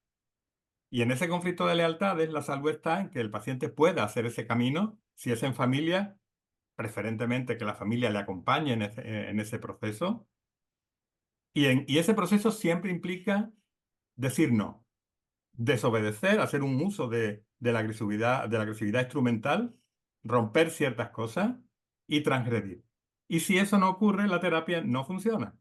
Y en ese conflicto de lealtades, la salud está en que el paciente pueda hacer ese camino, si es en familia, preferentemente que la familia le acompañe en ese proceso. Y ese proceso siempre implica decir no, desobedecer, hacer un uso de la agresividad instrumental, romper ciertas cosas y transgredir. Y si eso no ocurre, la terapia no funciona,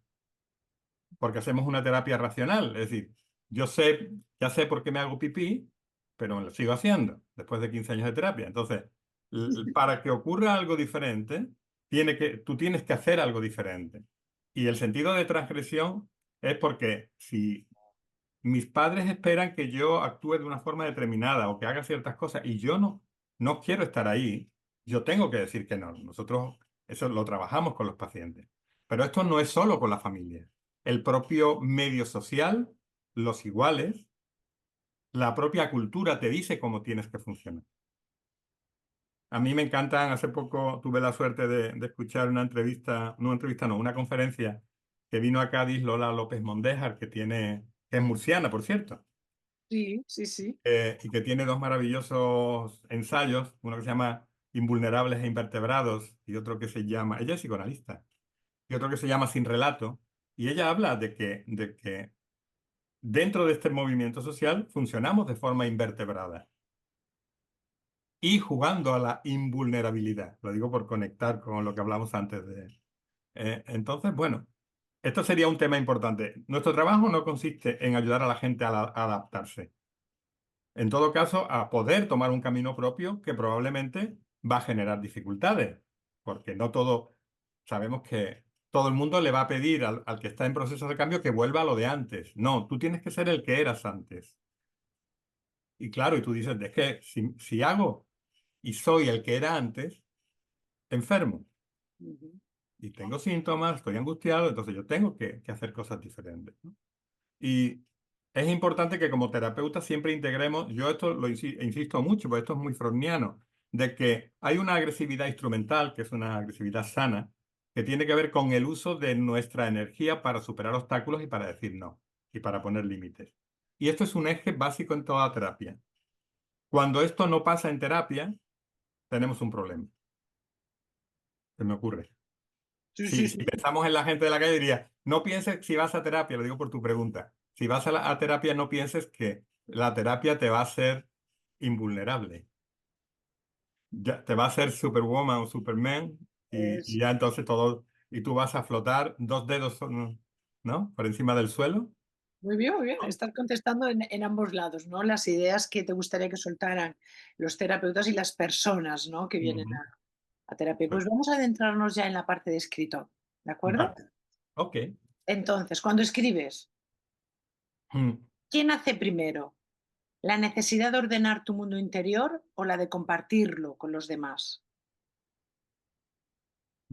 porque hacemos una terapia racional. Es decir, yo sé, ya sé por qué me hago pipí, pero me lo sigo haciendo después de 15 años de terapia. Entonces, para que ocurra algo diferente, tú tienes que hacer algo diferente. Y el sentido de transgresión es porque si mis padres esperan que yo actúe de una forma determinada o que haga ciertas cosas y yo no quiero estar ahí, yo tengo que decir que no. Nosotros eso lo trabajamos con los pacientes. Pero esto no es solo con la familia. El propio medio social, los iguales, la propia cultura te dice cómo tienes que funcionar. A mí me encantan, hace poco tuve la suerte de escuchar una entrevista, no una entrevista, no, una conferencia que vino a Cádiz Lola López Mondéjar, que es murciana, por cierto. Sí, sí, sí. Y que tiene dos maravillosos ensayos, uno que se llama Invulnerables e Invertebrados y otro que se llama, ella es psicoanalista, y otro que se llama Sin Relato, y ella habla de que dentro de este movimiento social funcionamos de forma invertebrada y jugando a la invulnerabilidad. Lo digo por conectar con lo que hablamos antes de... entonces, bueno, esto sería un tema importante. Nuestro trabajo no consiste en ayudar a la gente a adaptarse. En todo caso, a poder tomar un camino propio que probablemente va a generar dificultades, porque no todo, sabemos que todo el mundo le va a pedir al que está en proceso de cambio que vuelva a lo de antes. No, tú tienes que ser el que eras antes. Y claro, y tú dices, es que si hago y soy el que era antes, enfermo Ujú. y tengo síntomas, estoy angustiado, entonces yo tengo que hacer cosas diferentes, ¿no? Y es importante que como terapeuta siempre integremos, yo esto insisto mucho, porque esto es muy freudiano, de que hay una agresividad instrumental, que es una agresividad sana, que tiene que ver con el uso de nuestra energía para superar obstáculos y para decir no, y para poner límites. Y esto es un eje básico en toda terapia. Cuando esto no pasa en terapia, tenemos un problema. Se me ocurre. Sí, sí, Si sí. pensamos en la gente de la calle, diría, no pienses si vas a terapia, lo digo por tu pregunta. Si vas a terapia, no pienses que la terapia te va a hacer invulnerable. Ya, te va a hacer Superwoman o Superman y Es ya entonces todo, y tú vas a flotar dos dedos, ¿no? Por encima del suelo. muy bien, muy bien. Estás contestando en ambos lados, ¿no? Las ideas que te gustaría que soltaran los terapeutas y las personas, ¿no? Que vienen Ujú. a terapia. Pues, Pues vamos a adentrarnos ya en la parte de escritor, ¿de acuerdo? vale. Ok. Entonces, cuando escribes, Mm. ¿quién hace primero? ¿La necesidad de ordenar tu mundo interior o la de compartirlo con los demás?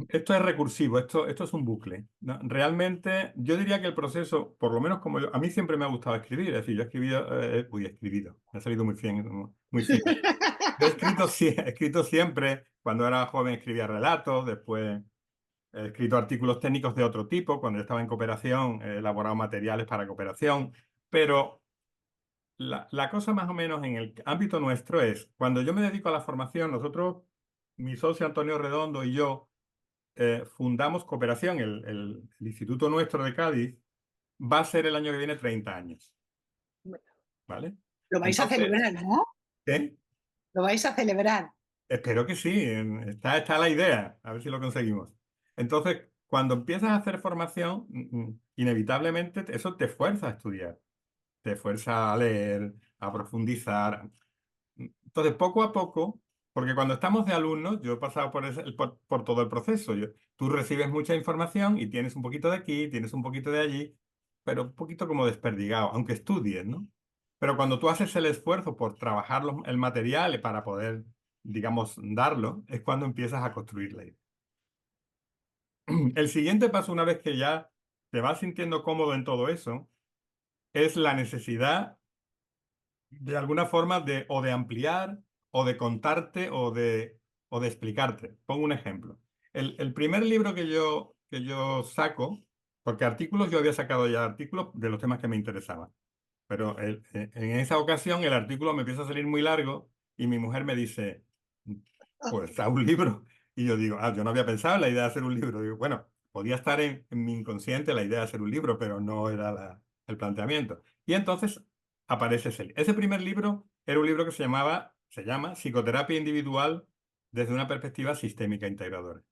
Esto es recursivo, esto es un bucle, ¿no? Realmente, yo diría que el proceso, por lo menos como yo, a mí siempre me ha gustado escribir, es decir, yo he escribido, he escribido, me ha salido muy fino, muy fino. Yo he escrito, he escrito siempre, cuando era joven escribía relatos, después he escrito artículos técnicos de otro tipo, cuando yo estaba en cooperación, he elaborado materiales para cooperación, pero la cosa más o menos en el ámbito nuestro es, cuando yo me dedico a la formación, nosotros, mi socio Antonio Redondo y yo, fundamos Cooperación, el instituto nuestro de Cádiz, va a ser el año que viene 30 años, ¿vale? Lo vais a Entonces, celebrar, ¿no? ¿qué? Lo vais a celebrar. Espero que sí, está la idea, a ver si lo conseguimos. Entonces, cuando empiezas a hacer formación, inevitablemente eso te fuerza a estudiar, te fuerza a leer, a profundizar. Entonces, poco a poco, porque cuando estamos de alumnos, yo he pasado por todo el proceso. Tú recibes mucha información y tienes un poquito de aquí, tienes un poquito de allí, pero un poquito como desperdigado, aunque estudies, ¿no? Pero cuando tú haces el esfuerzo por trabajar el material para poder, digamos, darlo, es cuando empiezas a construir la idea. El siguiente paso, una vez que ya te vas sintiendo cómodo en todo eso, es la necesidad de alguna forma o de ampliar, o de contarte, o de explicarte. Pongo un ejemplo. El primer libro que yo saco, porque artículos yo había sacado ya artículos de los temas que me interesaban, pero en esa ocasión el artículo me empieza a salir muy largo y mi mujer me dice, pues haz un libro. Y yo digo, yo no había pensado en la idea de hacer un libro. Digo, bueno, podía estar en mi inconsciente la idea de hacer un libro, pero no era el planteamiento. Y entonces aparece ese primer libro era un libro que se llama Psicoterapia Individual desde una perspectiva sistémica integradora.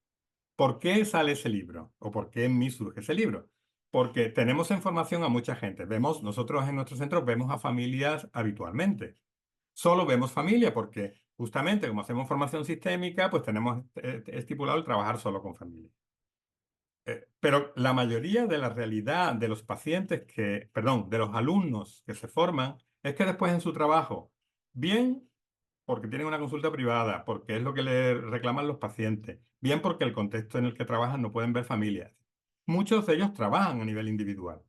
¿Por qué sale ese libro? ¿O por qué en mí surge ese libro? Porque tenemos en formación a mucha gente. Nosotros en nuestro centro vemos a familias habitualmente. Solo vemos familia porque justamente como hacemos formación sistémica, pues tenemos estipulado el trabajar solo con familia. Pero la mayoría de la realidad de los pacientes perdón, de los alumnos que se forman, es que después en su trabajo, bien porque tienen una consulta privada, porque es lo que le reclaman los pacientes, bien porque el contexto en el que trabajan no pueden ver familias. Muchos de ellos trabajan a nivel individual.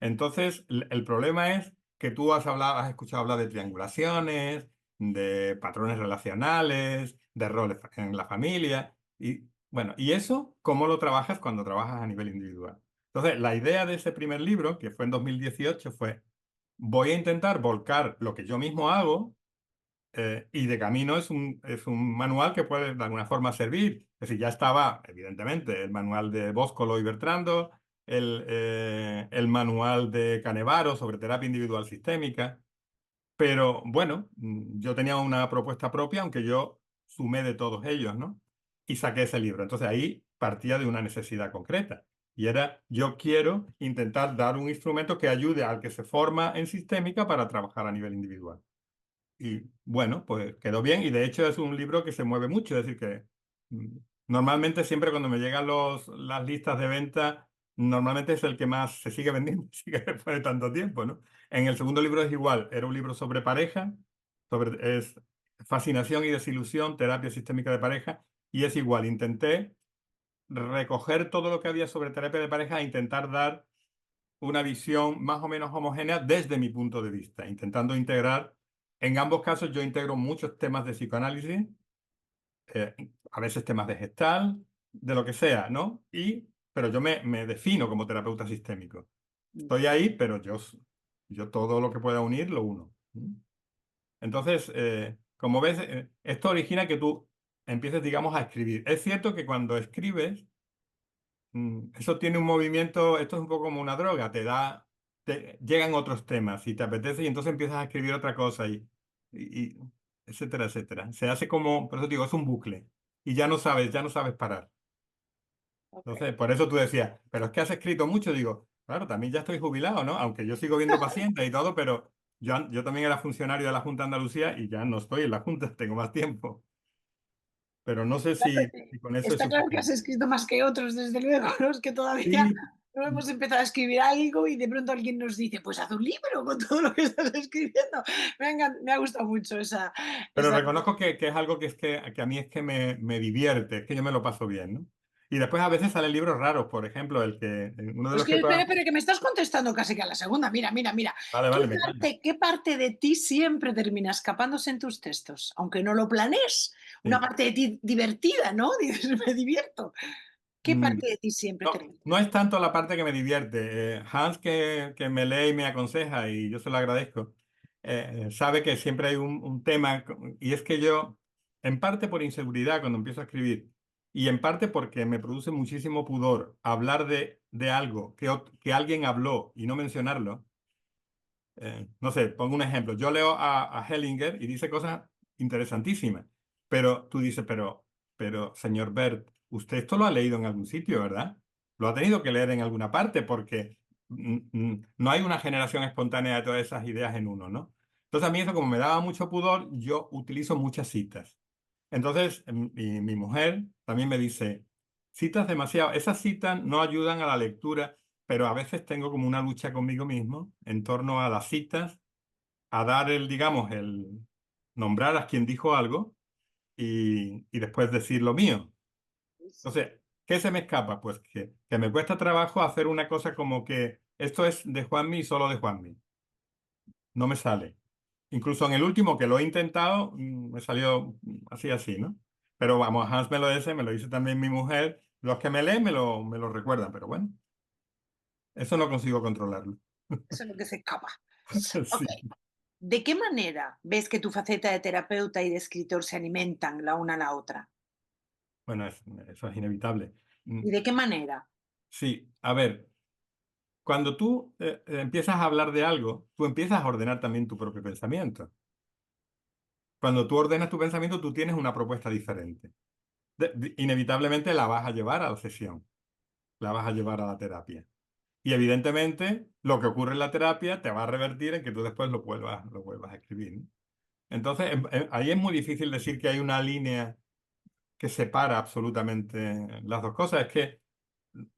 Entonces, el problema es que tú has escuchado hablar de triangulaciones, de patrones relacionales, de roles en la familia, y bueno, ¿y eso cómo lo trabajas cuando trabajas a nivel individual? Entonces, la idea de ese primer libro, que fue en 2018, fue, voy a intentar volcar lo que yo mismo hago y de camino es un manual que puede de alguna forma servir. Es decir, ya estaba, evidentemente, el manual de Bóscolo y Bertrando, el manual de Canevaro sobre terapia individual sistémica, pero bueno, yo tenía una propuesta propia, aunque yo sumé de todos ellos, ¿no? Y saqué ese libro. Entonces ahí partía de una necesidad concreta. Y era, yo quiero intentar dar un instrumento que ayude al que se forma en sistémica para trabajar a nivel individual. Y bueno, pues quedó bien y de hecho es un libro que se mueve mucho, es decir, que mm, normalmente siempre cuando me llegan las listas de venta, normalmente es el que más se sigue vendiendo, sigue después de tanto tiempo, ¿no? En el segundo libro es igual, era un libro sobre pareja, es fascinación y desilusión, terapia sistémica de pareja, y es igual, intenté recoger todo lo que había sobre terapia de pareja e intentar dar una visión más o menos homogénea desde mi punto de vista, intentando integrar, en ambos casos yo integro muchos temas de psicoanálisis, eh, a veces temas de Gestalt, de lo que sea, ¿no? Pero yo me defino como terapeuta sistémico. Estoy ahí, pero yo todo lo que pueda unir lo uno. Entonces, como ves, esto origina que tú empieces, digamos, a escribir. Es cierto que cuando escribes, eso tiene un movimiento, esto es un poco como una droga, llegan otros temas y te apetece y entonces empiezas a escribir otra cosa y etcétera, etcétera. Se hace como, por eso digo, es un bucle y ya no sabes parar. Ok. Entonces, por eso tú decías, pero es que has escrito mucho, digo, claro, también ya estoy jubilado, ¿no? Aunque yo sigo viendo pacientes y todo, pero yo también era funcionario de la Junta de Andalucía y ya no estoy en la Junta, tengo más tiempo. Pero no sé si con eso es Está claro que has suficiente. escrito más que otros, desde luego, los que todavía Sí, no hemos empezado a escribir algo y de pronto alguien nos dice, pues haz un libro con todo lo que estás escribiendo. Me ha gustado mucho pero esa... reconozco que es algo que a mí es que me divierte, es que yo me lo paso bien, ¿no? Y después a veces salen libros raros, por ejemplo, uno de Pues los que, que tú has... espera, que me estás contestando casi que a la segunda. Mira, mira, mira. Vale, vale, me callo. ¿Qué parte de ti siempre termina escapándose en tus textos? Aunque no lo planees. Una Sí. parte de ti divertida, ¿no? Dices, me divierto. ¿Qué Mm, parte de ti siempre No, termina? no es tanto la parte que me divierte. Hans, que me lee y me aconseja, y yo se lo agradezco, sabe que siempre hay un tema, y es que yo, en parte por inseguridad cuando empiezo a escribir, y en parte porque me produce muchísimo pudor hablar de algo que alguien habló y no mencionarlo. No sé, pongo un ejemplo. Yo leo a Hellinger y dice cosas interesantísimas, pero tú dices, pero, señor Bert, usted esto lo ha leído en algún sitio, ¿verdad? Lo ha tenido que leer en alguna parte porque no hay una generación espontánea de todas esas ideas en uno, ¿no? Entonces a mí eso como me daba mucho pudor, yo utilizo muchas citas. Entonces mi mujer también me dice, citas demasiado, esas citas no ayudan a la lectura, pero a veces tengo como una lucha conmigo mismo en torno a las citas, a dar digamos, nombrar a quien dijo algo y después decir lo mío. Entonces, ¿qué se me escapa? Pues que me cuesta trabajo hacer una cosa como que esto es de Juanmi y solo de Juanmi. No me sale. Incluso en el último que lo he intentado, me salió así, así, ¿no? Pero vamos, Hans me lo dice también mi mujer. Los que me leen me lo recuerdan, pero bueno, eso no consigo controlarlo. Eso es lo que se escapa. Ok. Sí, ¿De qué manera ves que tu faceta de terapeuta y de escritor se alimentan la una a la otra? bueno, eso es inevitable. ¿Y de qué manera? Sí, a ver, cuando tú empiezas a hablar de algo, tú empiezas a ordenar también tu propio pensamiento. Cuando tú ordenas tu pensamiento, tú tienes una propuesta diferente. Inevitablemente la vas a llevar a la sesión, la vas a llevar a la terapia. Y evidentemente, lo que ocurre en la terapia te va a revertir en que tú después lo vuelvas a escribir, ¿no? Entonces, ahí es muy difícil decir que hay una línea que separa absolutamente las dos cosas. Es que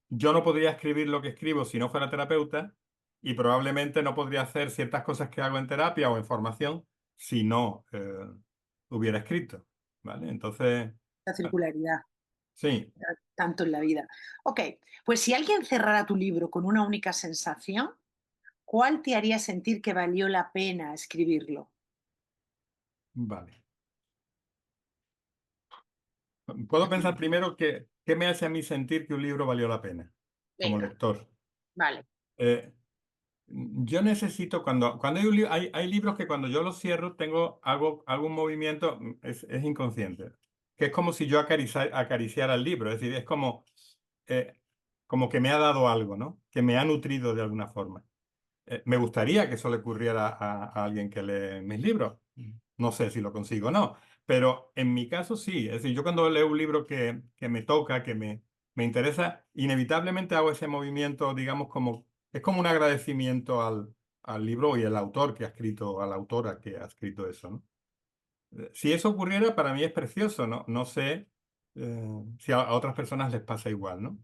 yo no podría escribir lo que escribo si no fuera terapeuta y probablemente no podría hacer ciertas cosas que hago en terapia o en formación si no hubiera escrito, ¿vale? Entonces, La circularidad, sí, tanto en la vida. Ok, pues si alguien cerrara tu libro con una única sensación, ¿cuál te haría sentir que valió la pena escribirlo? vale. Puedo pensar primero que, qué me hace a mí sentir que un libro valió la pena como Venga, lector. vale. Eh, yo necesito, cuando hay, hay libros que cuando yo los cierro tengo algún movimiento, es inconsciente, que es como si yo acariciara el libro, es decir, es eh, como que me ha dado algo, ¿no? Que me ha nutrido de alguna forma. Me gustaría que eso le ocurriera a alguien que lee mis libros. No sé si lo consigo o no, pero en mi caso sí. Es decir, yo cuando leo un libro que me toca, me interesa, inevitablemente hago ese movimiento, digamos, es como un agradecimiento al libro y al autor que ha escrito, a la autora que ha escrito eso, ¿no? Si eso ocurriera, para mí es precioso, ¿no? No sé si a otras personas les pasa igual, ¿no?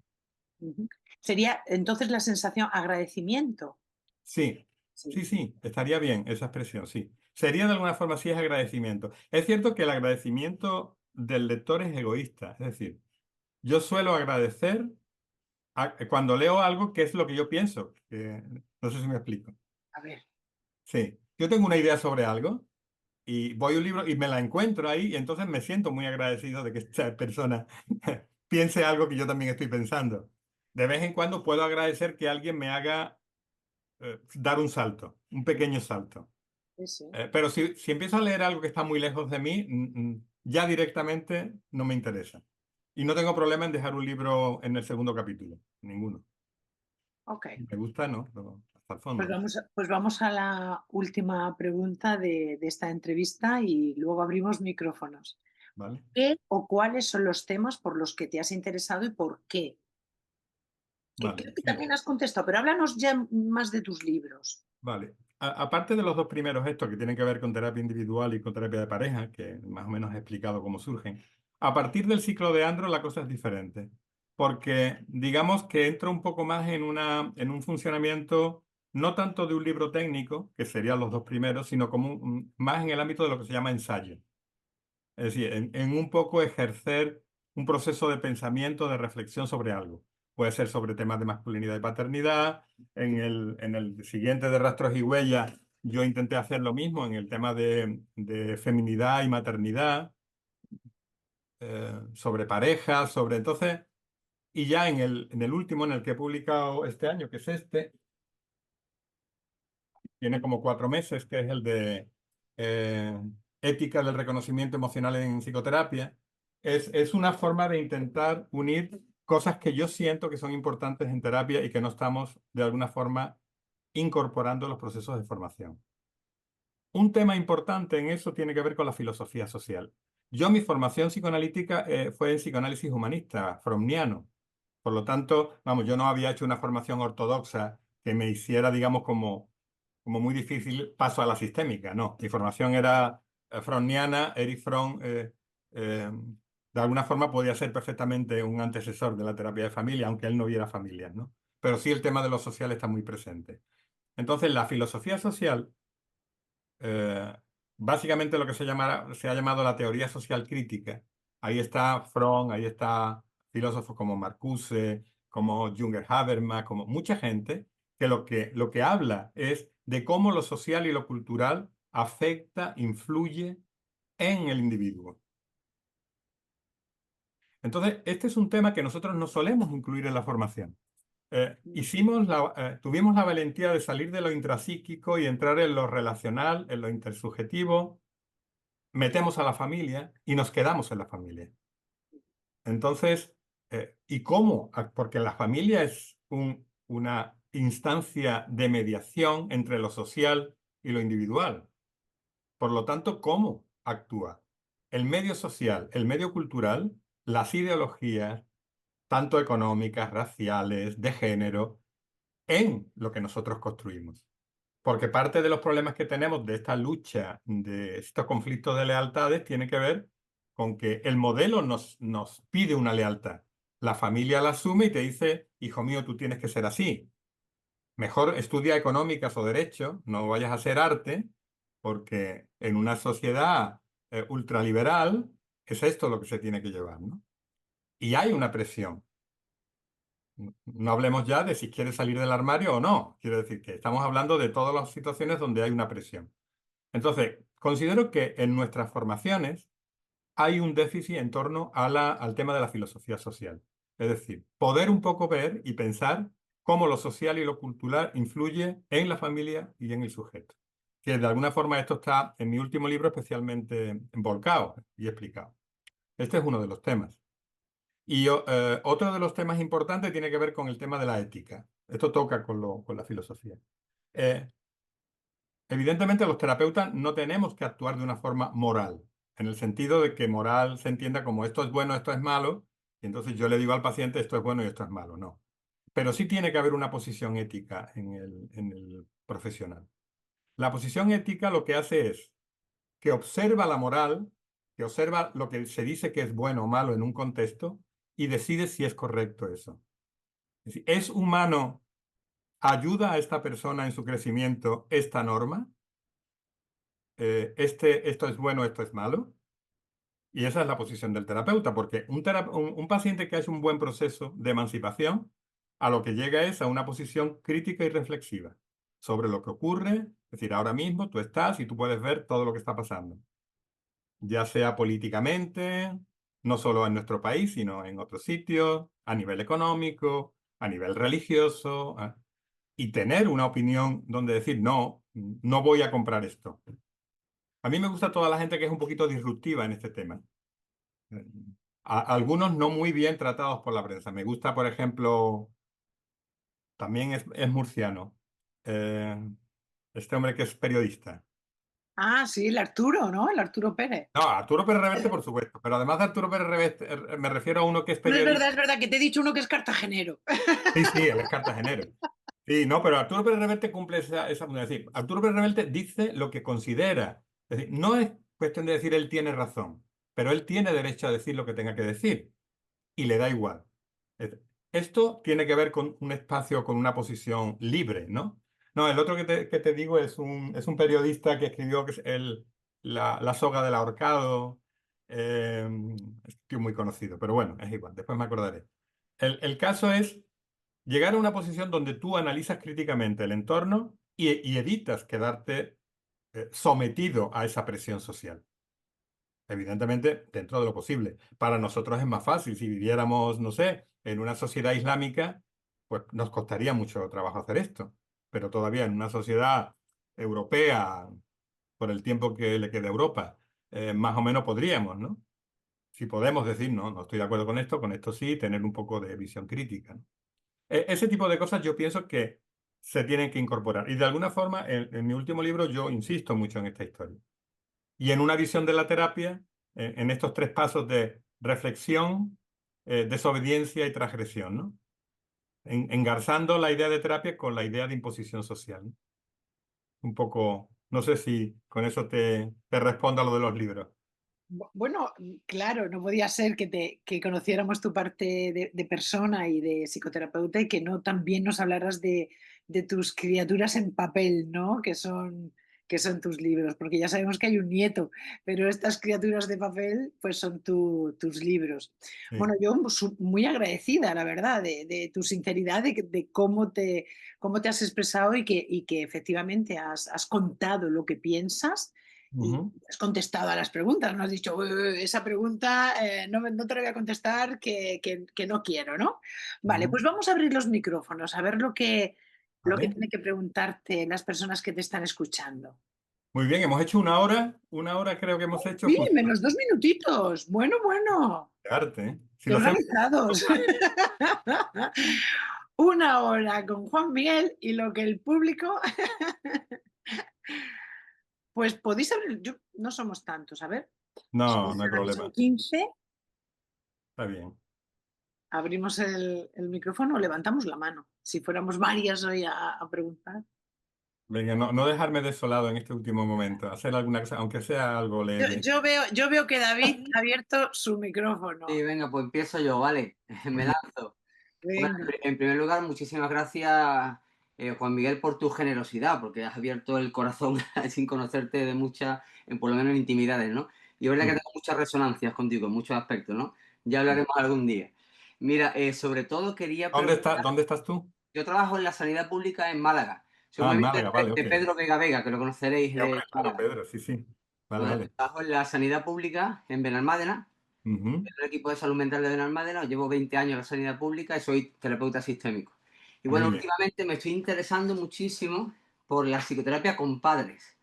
Ujú. Sería entonces la sensación agradecimiento. Sí, Sí. sí, sí, estaría bien esa expresión, sí. Sería de alguna forma, sí, es agradecimiento. Es cierto que el agradecimiento del lector es egoísta, es decir, yo suelo agradecer cuando leo algo que es lo que yo pienso. No sé si me explico. A ver, Sí, yo tengo una idea sobre algo y voy a un libro y me la encuentro ahí y entonces me siento muy agradecido de que esta persona piense algo que yo también estoy pensando. De vez en cuando puedo agradecer que alguien me haga dar un salto, un pequeño salto. sí, sí. Pero si empiezo a leer algo que está muy lejos de mí, ya directamente no me interesa. Y no tengo problema en dejar un libro en el segundo capítulo, ninguno. Ok. Si me gusta, no, pero hasta el Pues fondo. vamos a la última pregunta de esta entrevista y luego abrimos micrófonos. ¿Vale? ¿Qué o cuáles son los temas por los que te has interesado y por qué? Que Vale, creo que sí, también has contestado, pero háblanos ya más de tus libros. vale. Aparte de los dos primeros, estos que tienen que ver con terapia individual y con terapia de pareja, que más o menos he explicado cómo surgen, a partir del ciclo de Andro la cosa es diferente, porque digamos que entra un poco más en un funcionamiento no tanto de un libro técnico, que serían los dos primeros, sino como más en el ámbito de lo que se llama ensayo. Es decir, en un poco ejercer un proceso de pensamiento, de reflexión sobre algo. Puede ser sobre temas de masculinidad y paternidad. En el siguiente de Rastros y Huellas, yo intenté hacer lo mismo en el tema de feminidad y maternidad, sobre parejas, sobre entonces, y ya en el último, en el que he publicado este año, que es este, tiene como 4 meses, que es el de eh, ética del reconocimiento emocional en psicoterapia. Es una forma de intentar unir cosas que yo siento que son importantes en terapia y que no estamos de alguna forma incorporando en los procesos de formación. Un tema importante en eso tiene que ver con la filosofía social. Mi formación psicoanalítica fue en psicoanálisis humanista, freudiano. Por lo tanto, vamos, yo no había hecho una formación ortodoxa que me hiciera, digamos, como muy difícil paso a la sistémica. No, mi formación era freudiana, Erich Fromm, de alguna forma podía ser perfectamente un antecesor de la terapia de familia, aunque él no viera familias, ¿no? Pero sí el tema de lo social está muy presente. Entonces, la filosofía social eh, básicamente lo que se ha llamado la teoría social crítica. Ahí está Fromm, ahí está filósofos como Marcuse, como Junger Habermas, como mucha gente que lo que habla es de cómo lo social y lo cultural afecta, influye en el individuo. Entonces, este es un tema que nosotros no solemos incluir en la formación. Tuvimos la valentía de salir de lo intrapsíquico y entrar en lo relacional, en lo intersubjetivo, metemos a la familia y nos quedamos en la familia. Entonces, ¿y cómo? Porque la familia es una instancia de mediación entre lo social y lo individual. Por lo tanto, ¿cómo actúa? El medio social, el medio cultural, las ideologías, tanto económicas, raciales, de género, en lo que nosotros construimos. Porque parte de los problemas que tenemos de esta lucha, de estos conflictos de lealtades, tiene que ver con que el modelo nos pide una lealtad. La familia la asume y te dice, hijo mío, tú tienes que ser así. Mejor estudia económicas o derecho, no vayas a hacer arte, porque en una sociedad ultraliberal es esto lo que se tiene que llevar, ¿no? Y hay una presión. No hablemos ya de si quieres salir del armario o no. Quiero decir que estamos hablando de todas las situaciones donde hay una presión. Entonces, considero que en nuestras formaciones hay un déficit en torno al tema de la filosofía social. Es decir, poder un poco ver y pensar cómo lo social y lo cultural influye en la familia y en el sujeto. Que de alguna forma esto está en mi último libro especialmente volcado y explicado. Este es uno de los temas. Y otro de los temas importantes tiene que ver con el tema de la ética. Esto toca con la filosofía. Eh, Evidentemente, los terapeutas no tenemos que actuar de una forma moral, en el sentido de que moral se entienda como esto es bueno, esto es malo, y entonces yo le digo al paciente esto es bueno y esto es malo. No. Pero sí tiene que haber una posición ética en el profesional. La posición ética lo que hace es que observa la moral, que observa lo que se dice que es bueno o malo en un contexto y decide si es correcto eso. Es decir, ¿es humano, ayuda a esta persona en su crecimiento esta norma? Esto es bueno, esto es malo. Y esa es la posición del terapeuta, porque un paciente que hace un buen proceso de emancipación, a lo que llega es a una posición crítica y reflexiva sobre lo que ocurre. Es decir, ahora mismo tú estás y tú puedes ver todo lo que está pasando, ya sea políticamente, no solo en nuestro país, sino en otros sitios, a nivel económico, a nivel religioso, y tener una opinión donde decir, no, no voy a comprar esto. A mí me gusta toda la gente que es un poquito disruptiva en este tema. Algunos no muy bien tratados por la prensa. Me gusta, por ejemplo, también es murciano, eh, este hombre que es periodista. Ah, sí, el Arturo, ¿no? El Arturo Pérez. No, Arturo Pérez Reverte, por supuesto, pero además de Arturo Pérez Reverte, me refiero a uno que es Bueno, periodista. es verdad que te he dicho uno que es cartagenero. Sí, sí, él es cartagenero. Sí, no, pero Arturo Pérez Reverte cumple esa función. Es decir, Arturo Pérez Reverte dice lo que considera. Es decir, no es cuestión de decir él tiene razón, pero él tiene derecho a decir lo que tenga que decir y le da igual. Es- Esto tiene que ver con un espacio, con una posición libre, ¿no? No, el otro que te digo es un periodista que escribió que es la soga del ahorcado. eh, es un tío muy conocido, pero bueno, es igual, después me acordaré. El caso es llegar a una posición donde tú analizas críticamente el entorno y evitas quedarte sometido a esa presión social. Evidentemente, dentro de lo posible. Para nosotros es más fácil. Si viviéramos, no sé, en una sociedad islámica, pues nos costaría mucho trabajo hacer esto. Pero todavía en una sociedad europea, por el tiempo que le queda a Europa, más o menos podríamos, ¿no? Si podemos decir, no, no estoy de acuerdo con esto sí, tener un poco de visión crítica, ¿no? Ese tipo de cosas yo pienso que se tienen que incorporar. Y de alguna forma, en mi último libro yo insisto mucho en esta historia. Y en una visión de la terapia, en estos tres pasos de reflexión, desobediencia y transgresión, ¿no? Engarzando la idea de terapia con la idea de imposición social, ¿no? Un poco, no sé si con eso te respondo a lo de los libros. Bueno, claro, no podía ser que conociéramos tu parte de persona y de psicoterapeuta y que no también nos hablaras de tus criaturas en papel, ¿no? Que son tus libros, porque ya sabemos que hay un nieto, pero estas criaturas de papel pues son tus libros. Bueno, Sí. yo muy agradecida, la verdad, de tu sinceridad, de cómo te has expresado y que efectivamente has contado lo que piensas y Ujú. has contestado a las preguntas, no has dicho, esa pregunta no, no te la voy a contestar que no quiero, ¿no? Vale, Ujú. pues vamos a abrir los micrófonos, a ver lo que Vale. tienen que preguntarte las personas que te están escuchando. Muy bien, hemos hecho una hora creo que hemos hecho Sí, justo. menos 2 minutitos. Bueno, bueno, De arte, ¿eh? Si qué lo hacemos organizados. 1 hora con Juan Miguel y lo que el público, pues podéis abrir, no somos tantos, a ver, no, no hay son problema. 15. Está bien. Abrimos el micrófono o levantamos la mano. Si fuéramos varias hoy a preguntar. Venga, no, no dejarme desolado en este último momento. Hacer alguna cosa, aunque sea algo leve. Yo veo que David ha abierto su micrófono. Sí, venga, pues empiezo yo, ¿vale? Muy Me bien. lanzo. Bueno, Venga. en primer lugar, muchísimas gracias, Juan Miguel, por tu generosidad, porque has abierto el corazón sin conocerte de muchas, por lo menos en intimidades, ¿no? Y es verdad que Mm, tengo muchas resonancias contigo en muchos aspectos, ¿no? Ya mm. hablaremos algún día. Mira, sobre todo quería preguntar, ¿Dónde estás tú? yo trabajo en la sanidad pública en Málaga. Soy Ah, en muy amigo Málaga, vale, de ok. Pedro Vega Vega, que lo conoceréis Sí, hombre, de claro, Málaga. Pedro, sí, sí. Vale, Bueno, vale. trabajo en la sanidad pública en Benalmádena, Ujú, el equipo de salud mental de Benalmádena, llevo 20 años en la sanidad pública y soy terapeuta sistémico. Y bueno, muy bien. últimamente me estoy interesando muchísimo por la psicoterapia con padres,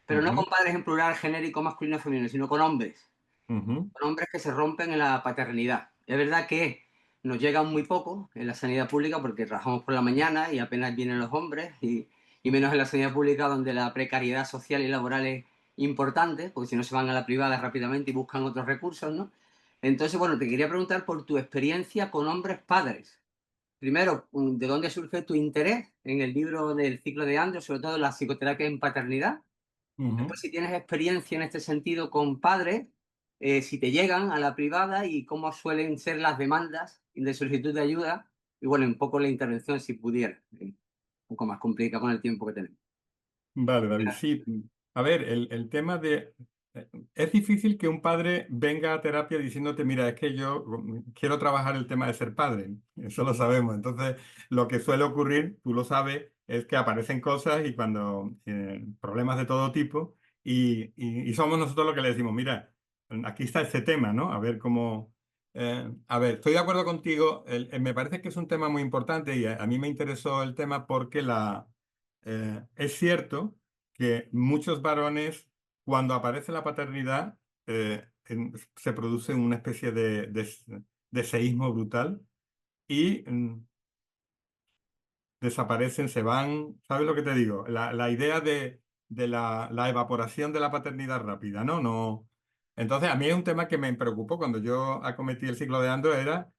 pero no Ujú, con padres en plural genérico masculino o femenino, sino ujú, con hombres que se rompen en la paternidad. Es verdad que nos llegan muy poco en la sanidad pública porque trabajamos por la mañana y apenas vienen los hombres y menos en la sanidad pública donde la precariedad social y laboral es importante, porque si no se van a la privada rápidamente y buscan otros recursos, ¿no? Entonces, bueno, te quería preguntar por tu experiencia con hombres padres. Primero, ¿de dónde surge tu interés en el libro del ciclo de Andrew, sobre todo la psicoterapia en paternidad? ujú. Después, si tienes experiencia en este sentido con padres, si te llegan a la privada y cómo suelen ser las demandas de solicitud de ayuda, y bueno, un poco la intervención si pudiera, un poco más complicada con el tiempo que tenemos. Vale, David, sí. A ver, el tema de... Es difícil que un padre venga a terapia diciéndote, mira, es que yo quiero trabajar el tema de ser padre. Eso lo sabemos. Entonces, lo que suele ocurrir, tú lo sabes, es que aparecen cosas y cuando... problemas de todo tipo y somos nosotros los que le decimos, mira, aquí está este tema, ¿no? A ver cómo... a ver, estoy de acuerdo contigo. Me parece que es un tema muy importante y a mí me interesó el tema porque es cierto que muchos varones, cuando aparece la paternidad, se produce una especie de seísmo brutal y desaparecen, se van. ¿Sabes lo que te digo? La idea de la evaporación de la paternidad rápida, ¿no? No. Entonces, a mí es un tema que me preocupó cuando yo acometí el ciclo de Ando, era,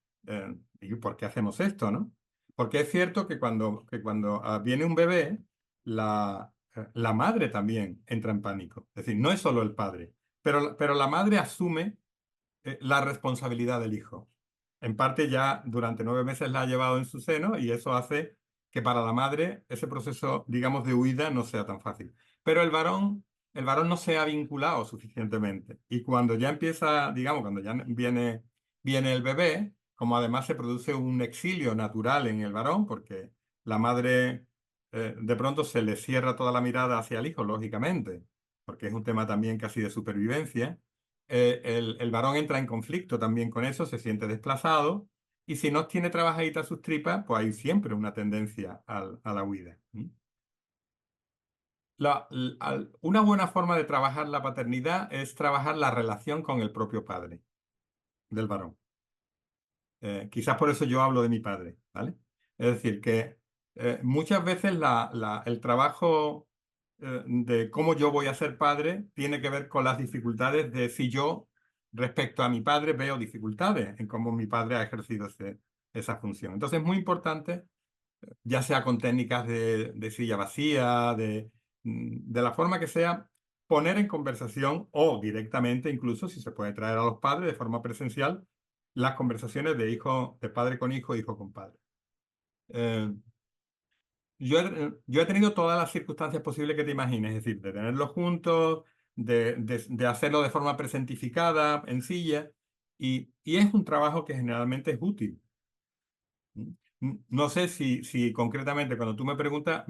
¿y por qué hacemos esto, no? Porque es cierto que cuando viene un bebé, la madre también entra en pánico. Es decir, no es solo el padre, pero la madre asume la responsabilidad del hijo. En parte ya durante 9 meses la ha llevado en su seno y eso hace que para la madre ese proceso, digamos, de huida no sea tan fácil. Pero el varón no se ha vinculado suficientemente. Y cuando ya empieza, digamos, cuando ya viene el bebé, como además se produce un exilio natural en el varón, porque la madre de pronto se le cierra toda la mirada hacia el hijo, lógicamente, porque es un tema también casi de supervivencia. El varón entra en conflicto también con eso, se siente desplazado y si no tiene trabajaditas sus tripas, pues hay siempre una tendencia a la huida. ¿Mm? Una buena forma de trabajar la paternidad es trabajar la relación con el propio padre del varón. Quizás por eso yo hablo de mi padre, ¿vale? Es decir, que muchas veces el trabajo de cómo yo voy a ser padre tiene que ver con las dificultades de si yo, respecto a mi padre, veo dificultades en cómo mi padre ha ejercido esa función. Entonces es muy importante, ya sea con técnicas de silla vacía, de la forma que sea, poner en conversación o directamente, incluso si se puede traer a los padres de forma presencial, las conversaciones de hijo, de padre con hijo, hijo con padre. Eh, yo he tenido todas las circunstancias posibles que te imagines, es decir, de tenerlos juntos, de hacerlo de forma presentificada, en silla, y es un trabajo que generalmente es útil. No sé si concretamente cuando tú me preguntas,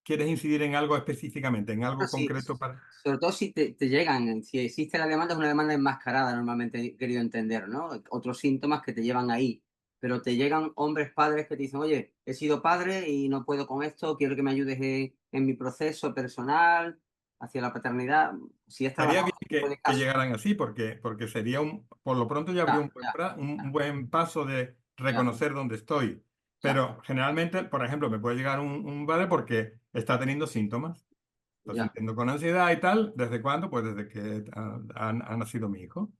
quieres incidir en algo específicamente, en Bueno, algo sí, concreto para... sobre todo si te llegan, si existe la demanda, es una demanda enmascarada, normalmente he querido entender, ¿no? Otros síntomas que te llevan ahí. Pero te llegan hombres, padres que te dicen, oye, he sido padre y no puedo con esto, quiero que me ayudes en mi proceso personal hacia la paternidad. Si has Sería trabajado bien este tipo de que casos, llegaran así, porque sería por lo pronto ya habría ya, un buen, ya, un buen paso de ya, reconocer dónde estoy. ya, Pero generalmente, por ejemplo, me puede llegar un padre porque está teniendo síntomas, está ya. sintiendo con ansiedad y tal. ¿Desde cuándo? Pues desde que ha nacido mi hijo.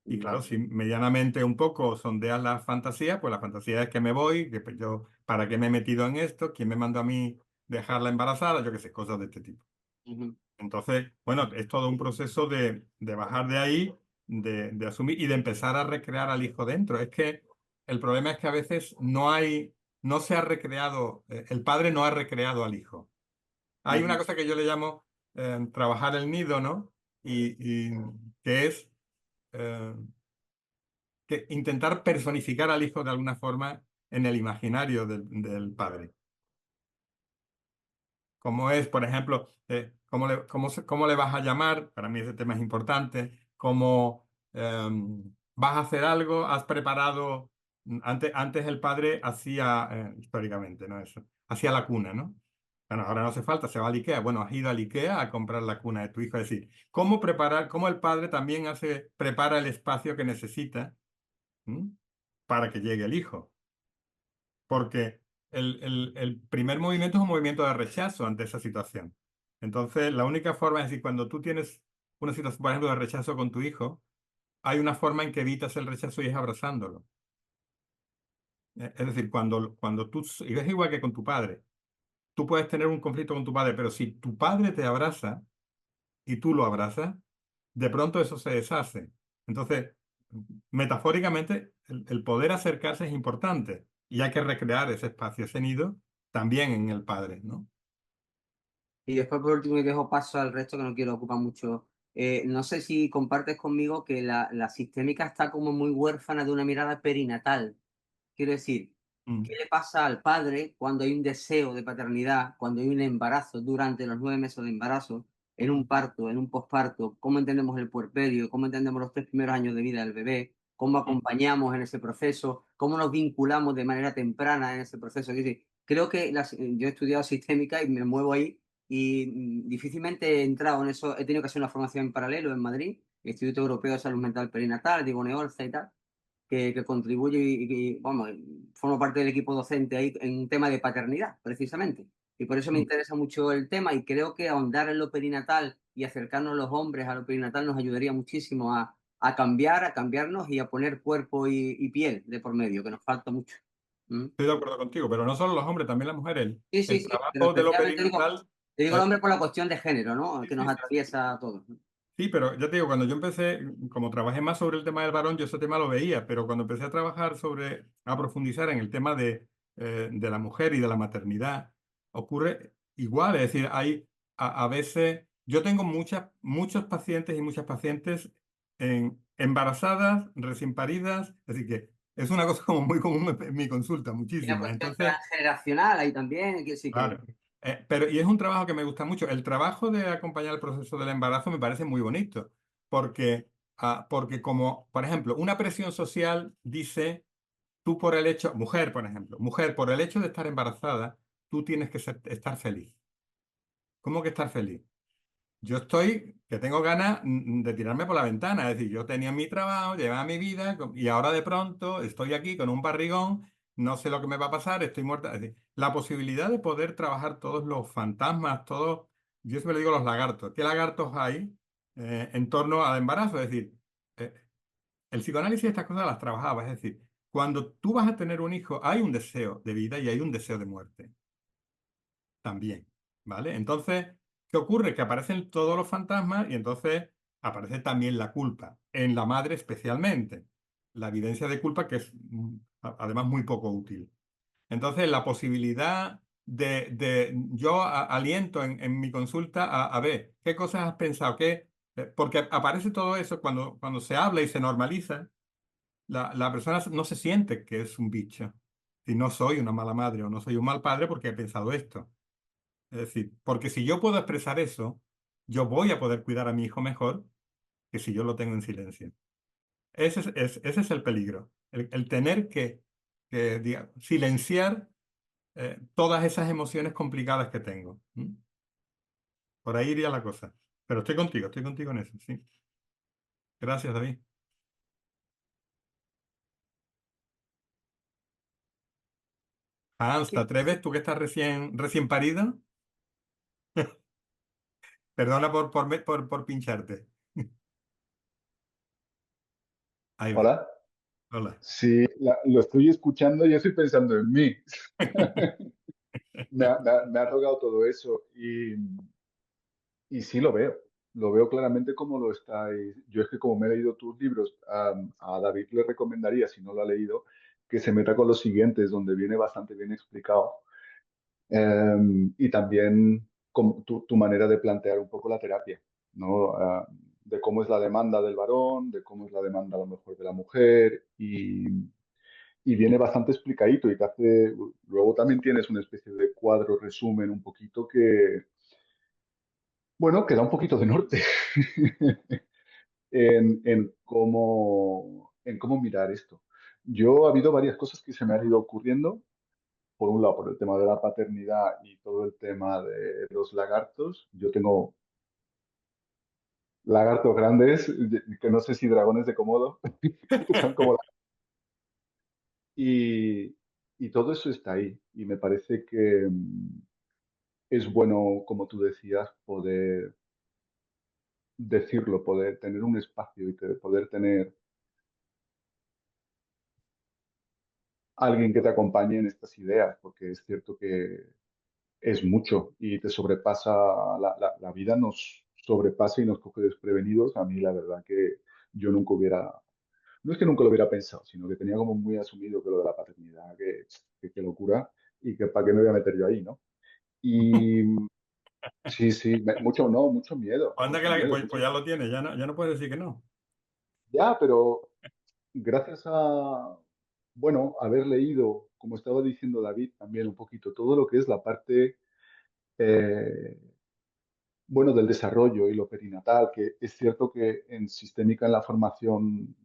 Y claro, Vale. si medianamente un poco sondeas la fantasía, pues la fantasía es que me voy, que pues yo, ¿para qué me he metido en esto? ¿Quién me mandó a mí dejarla embarazada? Yo qué sé, cosas de este tipo. Ujú, Entonces, bueno, es todo un proceso de bajar de ahí, de asumir y de empezar a recrear al hijo dentro. Es que el problema es que a veces no se ha recreado, el padre no ha recreado al hijo. Hay una ujú. cosa que yo le llamo trabajar el nido, ¿no? Y que es eh, que intentar personificar al hijo de alguna forma en el imaginario del padre. Cómo es, por ejemplo, cómo le vas a llamar, para mí ese tema es importante, cómo vas a hacer algo, has preparado, antes el padre hacía, históricamente, ¿no? Eso, hacía la cuna, ¿no? Bueno, ahora no hace falta, se va al IKEA. Bueno, has ido al IKEA a comprar la cuna de tu hijo. Es decir, cómo el padre también prepara el espacio que necesita, ¿m? Para que llegue el hijo. Porque el primer movimiento es un movimiento de rechazo ante esa situación. Entonces, la única forma es decir, cuando tú tienes una situación, por ejemplo, de rechazo con tu hijo, hay una forma en que evitas el rechazo y es abrazándolo. Es decir, cuando y es igual que con tu padre, tú puedes tener un conflicto con tu padre, pero si tu padre te abraza y tú lo abrazas, de pronto eso se deshace. Entonces, metafóricamente, el poder acercarse es importante y hay que recrear ese espacio, ese nido, también en el padre, ¿no? Y después, por último, y dejo paso al resto que no quiero ocupar mucho. No sé si compartes conmigo que la sistémica está como muy huérfana de una mirada perinatal. Quiero decir, ¿qué Mm. le pasa al padre cuando hay un deseo de paternidad, cuando hay un embarazo durante los 9 meses de embarazo, en un parto, en un posparto? ¿Cómo entendemos el puerperio? ¿Cómo entendemos los 3 primeros años de vida del bebé? ¿Cómo acompañamos en ese proceso? ¿Cómo nos vinculamos de manera temprana en ese proceso? Es decir, creo que yo he estudiado sistémica y me muevo ahí y difícilmente he entrado en eso. He tenido que hacer una formación en paralelo en Madrid, Instituto Europeo de Salud Mental Perinatal, digo Neolza y tal, que contribuye vamos, formo parte del equipo docente ahí en un tema de paternidad, precisamente. Y por eso me Mm. interesa mucho el tema y creo que ahondar en lo perinatal y acercarnos los hombres a lo perinatal nos ayudaría muchísimo a cambiar, a cambiarnos y a poner cuerpo y piel de por medio, que nos falta mucho. ¿Mm? Estoy de acuerdo contigo, pero no solo los hombres, también las mujeres. El, Sí, sí, el sí, pero trabajo de lo especialmente digo, perinatal. te digo el eh, hombre por la cuestión de género, ¿no? sí, Que nos sí, sí, atraviesa a todos. ¿No? sí, pero ya te digo, cuando yo empecé, como trabajé más sobre el tema del varón, yo ese tema lo veía, pero cuando empecé a trabajar a profundizar en el tema de la mujer y de la maternidad, ocurre igual, es decir, a veces, yo tengo muchos pacientes y muchas pacientes embarazadas, recién paridas, es decir, que es una cosa como muy común en mi consulta, Y una muchísima. cuestión Entonces, transgeneracional ahí también, que sí que... claro. Y es un trabajo que me gusta mucho. El trabajo de acompañar el proceso del embarazo me parece muy bonito, porque como, por ejemplo, una presión social dice, tú por el hecho, mujer, por ejemplo, mujer, por el hecho de estar embarazada, tú tienes que estar feliz. ¿Cómo que estar feliz? Yo que tengo ganas de tirarme por la ventana. Es decir, yo tenía mi trabajo, llevaba mi vida y ahora de pronto estoy aquí con un barrigón, no sé lo que me va a pasar, estoy muerta. Es decir, la posibilidad de poder trabajar todos los fantasmas, todos, yo siempre le digo los lagartos. ¿Qué lagartos hay en torno al embarazo? Es decir, eh, el psicoanálisis estas cosas las trabajaba. Es decir, cuando tú vas a tener un hijo, hay un deseo de vida y hay un deseo de muerte también, ¿vale? Entonces, ¿qué ocurre? Que aparecen todos los fantasmas y entonces aparece también la culpa, en la madre especialmente. La evidencia de culpa que es además muy poco útil. Entonces, la posibilidad yo aliento en mi consulta a ver qué cosas has pensado, porque aparece todo eso cuando se habla y se normaliza, la persona no se siente que es un bicho. Si no soy una mala madre o no soy un mal padre porque he pensado esto. Es decir, porque si yo puedo expresar eso, yo voy a poder cuidar a mi hijo mejor que si yo lo tengo en silencio. Ese es el peligro, el tener que silenciar todas esas emociones complicadas que tengo. ¿M? Por ahí iría la cosa. Pero estoy contigo en eso, sí. Gracias, David. Hans, ¿te Que- atreves? ¿Tú que estás recién parido? Perdona por pincharte. Ahí va. Hola. Hola. Sí, lo estoy escuchando y estoy pensando en mí. Me ha tocado todo eso y sí lo veo claramente como lo estáis. Yo es que como me he leído tus libros, a David le recomendaría, si no lo ha leído, que se meta con los siguientes, donde viene bastante bien explicado. Y también tu manera de plantear un poco la terapia, ¿no? De cómo es la demanda del varón, de cómo es la demanda a lo mejor de la mujer y viene bastante explicadito y te hace, luego también tienes una especie de cuadro resumen un poquito que, bueno, que da un poquito de norte en cómo mirar esto. Yo ha habido varias cosas que se me han ido ocurriendo. Por un lado, por el tema de la paternidad y todo el tema de los lagartos. Yo tengo lagartos grandes, que no sé si dragones de Komodo, que son como... Y, y todo eso está ahí. Y me parece que es bueno, como tú decías, poder decirlo, poder tener un espacio y poder tener alguien que te acompañe en estas ideas, porque es cierto que es mucho y te sobrepasa, la vida nos sobrepasa y nos coge desprevenidos. A mí la verdad que yo nunca hubiera, no es que nunca lo hubiera pensado, sino que tenía como muy asumido que lo de la paternidad, que locura y que para qué me voy a meter yo ahí, ¿no? Y sí, sí, mucho no, Anda que mucho miedo. pues ya lo tienes, ya no puedes decir que no. Ya, pero gracias a, bueno, haber leído, como estaba diciendo David, también un poquito todo lo que es la parte, eh, bueno, del desarrollo y lo perinatal, que es cierto que en sistémica, en la formación,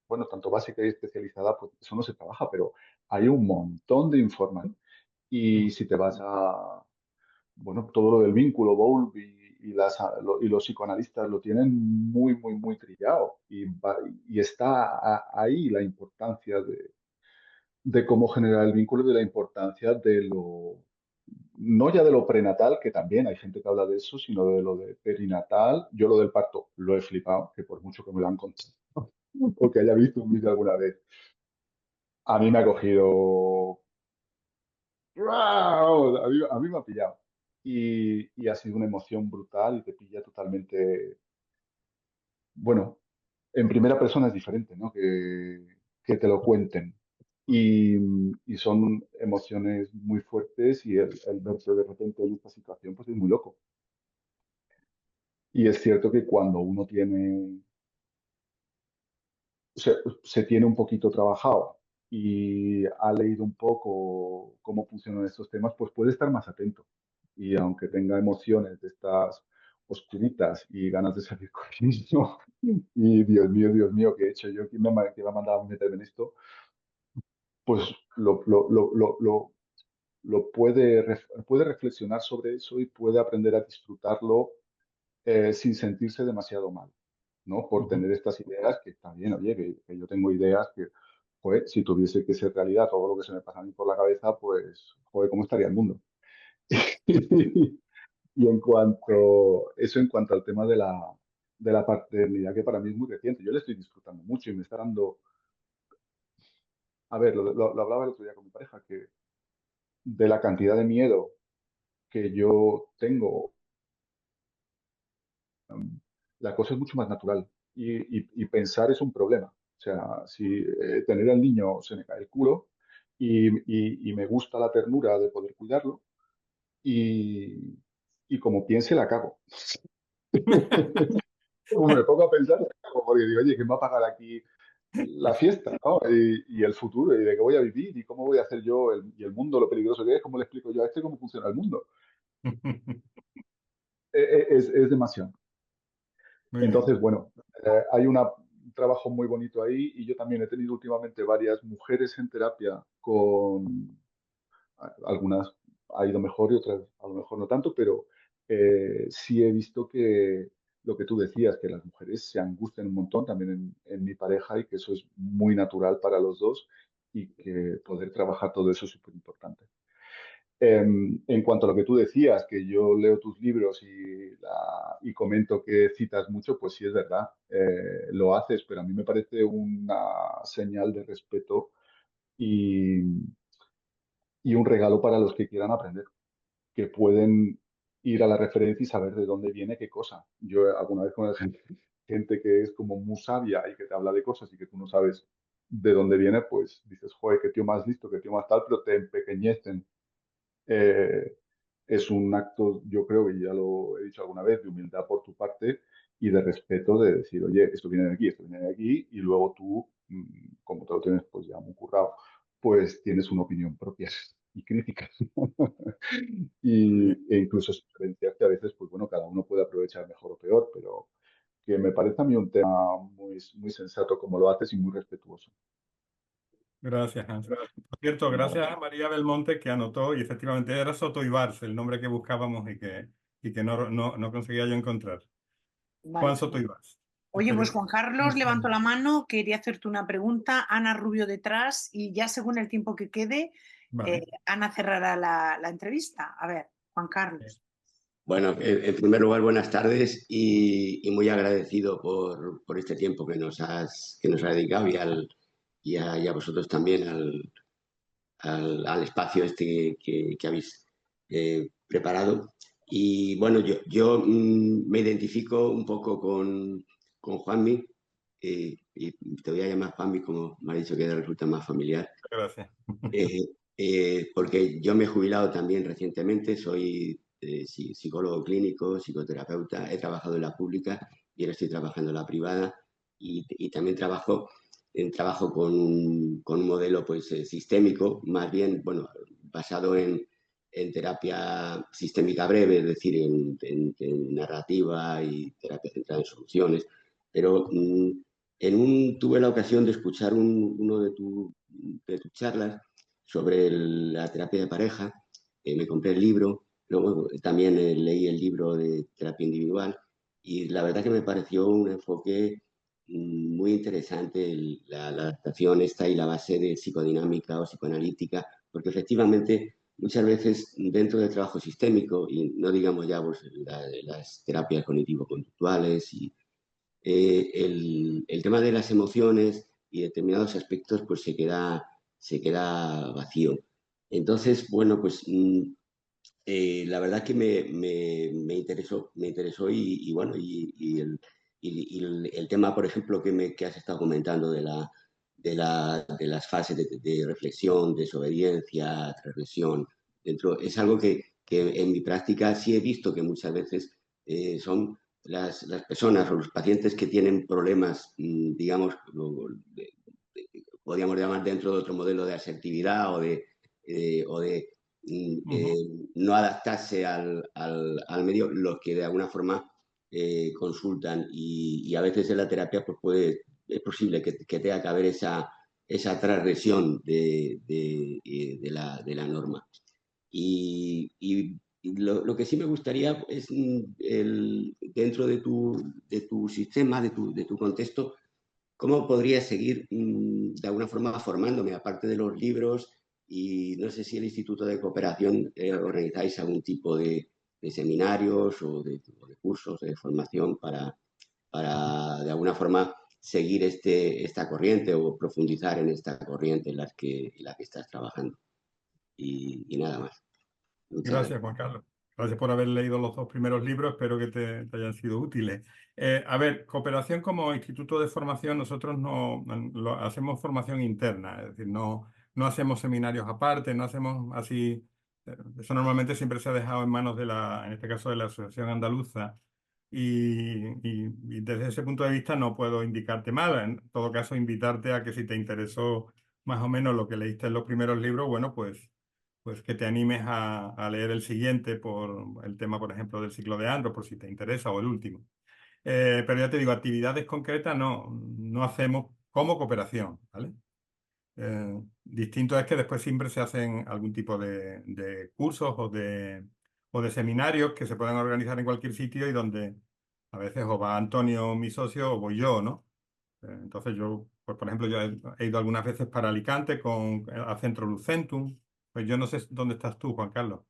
bueno, tanto básica y especializada, pues eso no se trabaja, pero hay un montón de información. Y si te vas a, bueno, todo lo del vínculo, Bowlby y los psicoanalistas lo tienen muy, muy, muy trillado. Y está ahí la importancia de cómo generar el vínculo y de la importancia de lo, no ya de lo prenatal, que también hay gente que habla de eso, sino de lo de perinatal. Yo lo del parto lo he flipado, que por mucho que me lo han contado, o que haya visto un vídeo alguna vez, a mí me ha cogido, ¡guau! A mí me ha pillado. Y ha sido una emoción brutal y te pilla totalmente, bueno, en primera persona es diferente, ¿no? Que te lo cuenten. Y, y son emociones muy fuertes y el verse de repente en esta situación, pues es muy loco. Y es cierto que cuando uno se tiene un poquito trabajado y ha leído un poco cómo funcionan estos temas, pues puede estar más atento. Y aunque tenga emociones de estas oscuritas y ganas de salir corriendo, y Dios mío, ¿qué he hecho yo? ¿Quién me ha mandado a meterme en esto? Pues lo puede, puede reflexionar sobre eso y puede aprender a disfrutarlo sin sentirse demasiado mal, ¿no? Por Ujú. tener estas ideas que también, oye, que yo tengo ideas que, joder, si tuviese que ser realidad todo lo que se me pasa a mí por la cabeza, pues, joder, ¿cómo estaría el mundo? Y eso en cuanto al tema de la paternidad, que para mí es muy reciente, yo le estoy disfrutando mucho y me está dando, a ver, lo hablaba el otro día con mi pareja, que de la cantidad de miedo que yo tengo, la cosa es mucho más natural y pensar es un problema. O sea, si tener al niño se me cae el culo y me gusta la ternura de poder cuidarlo y, y como piense la cago. Como me pongo a pensar, la cago, porque digo, oye, ¿quién va a pagar aquí la fiesta, ¿no? Y el futuro, y de qué voy a vivir, y cómo voy a hacer yo, y el mundo, lo peligroso que es, cómo le explico yo a este cómo funciona el mundo. Es demasiado. Muy bien. Entonces, bueno, hay un trabajo muy bonito ahí y yo también he tenido últimamente varias mujeres en terapia con algunas ha ido mejor y otras a lo mejor no tanto, pero sí he visto que lo que tú decías, que las mujeres se angustian un montón también en mi pareja y que eso es muy natural para los dos y que poder trabajar todo eso es súper importante. En cuanto a lo que tú decías, que yo leo tus libros y comento que citas mucho, pues sí es verdad, lo haces, pero a mí me parece una señal de respeto y, y un regalo para los que quieran aprender, que pueden ir a la referencia y saber de dónde viene qué cosa. Yo alguna vez con gente que es como muy sabia y que te habla de cosas y que tú no sabes de dónde viene, pues dices, joder, qué tío más listo, qué tío más tal, pero te empequeñecen. Eh, es un acto, yo creo, y ya lo he dicho alguna vez, de humildad por tu parte y de respeto de decir, oye, esto viene de aquí, esto viene de aquí, y luego tú, como te lo tienes pues ya muy currado, pues tienes una opinión propia y crítica. Muy bien. E incluso sugerencias que a veces, pues bueno, cada uno puede aprovechar mejor o peor, pero que me parece a mí un tema muy sensato como lo haces y muy respetuoso. Gracias, Hans. Por cierto, Nada. gracias a María Belmonte que anotó y efectivamente era Soto Ibars, el nombre que buscábamos y que no conseguía yo encontrar. Juan Vale. Soto Ibars, el Oye, pues periodista. Juan Carlos levantó la mano, quería hacerte una pregunta, Ana Rubio detrás y ya según el tiempo que quede, Vale. Ana cerrará la entrevista. A ver, Juan Carlos. Bueno, en primer lugar, buenas tardes y muy agradecido por este tiempo que nos has dedicado y a vosotros también al espacio este que habéis preparado. Y bueno, yo me identifico un poco con Juanmi, y te voy a llamar Juanmi como me ha dicho que resulta más familiar. Gracias. Eh, Porque yo me he jubilado también recientemente, soy psicólogo clínico, psicoterapeuta, he trabajado en la pública y ahora estoy trabajando en la privada y también trabajo con un modelo pues sistémico, más bien, bueno, basado en terapia sistémica breve, es decir, en narrativa y terapia centrada en soluciones, pero tuve la ocasión de escuchar uno de tus charlas sobre la terapia de pareja. Me compré el libro, luego también leí el libro de terapia individual y la verdad que me pareció un enfoque muy interesante la adaptación esta y la base de psicodinámica o psicoanalítica, porque efectivamente muchas veces dentro del trabajo sistémico, y no digamos ya pues, las terapias cognitivo-conductuales y el tema de las emociones y determinados aspectos pues se queda vacío. Entonces, bueno, pues la verdad que me interesó y bueno, el tema, por ejemplo, que has estado comentando de las fases de reflexión, desobediencia, transgresión, es algo que en mi práctica sí he visto que muchas veces son las personas o los pacientes que tienen problemas, digamos, podríamos llamar dentro de otro modelo de asertividad o de no adaptarse al medio, los que de alguna forma consultan y a veces en la terapia pues es posible que tenga que haber esa transgresión de la norma. Y lo que sí me gustaría es, dentro de tu sistema, de tu contexto, ¿cómo podría seguir de alguna forma formándome, aparte de los libros? Y no sé si el Instituto de Cooperación organizáis algún tipo de seminarios o de cursos de formación para de alguna forma seguir esta corriente o profundizar en esta corriente en la que estás trabajando. Y nada más. Muchas Gracias, gracias. Juan Carlos. Gracias por haber leído los dos primeros libros. Espero que te hayan sido útiles. A ver, Cooperación como instituto de formación, nosotros no hacemos formación interna, es decir, no hacemos seminarios aparte, no hacemos así. Eso normalmente siempre se ha dejado en manos en este caso, de la Asociación Andaluza. Y desde ese punto de vista no puedo indicarte nada. En todo caso, invitarte a que si te interesó más o menos lo que leíste en los primeros libros, bueno, pues pues que te animes a leer el siguiente por el tema, por ejemplo, del ciclo de Andro, por si te interesa, o el último. Pero ya te digo, actividades concretas no hacemos como cooperación, ¿vale? Distinto es que después siempre se hacen algún tipo de cursos o de seminarios que se pueden organizar en cualquier sitio y donde a veces o va Antonio, mi socio, o voy yo, ¿no? Entonces yo, pues por ejemplo, yo he ido algunas veces para Alicante a Centro Lucentum. Pues yo no sé dónde estás tú, Juan Carlos.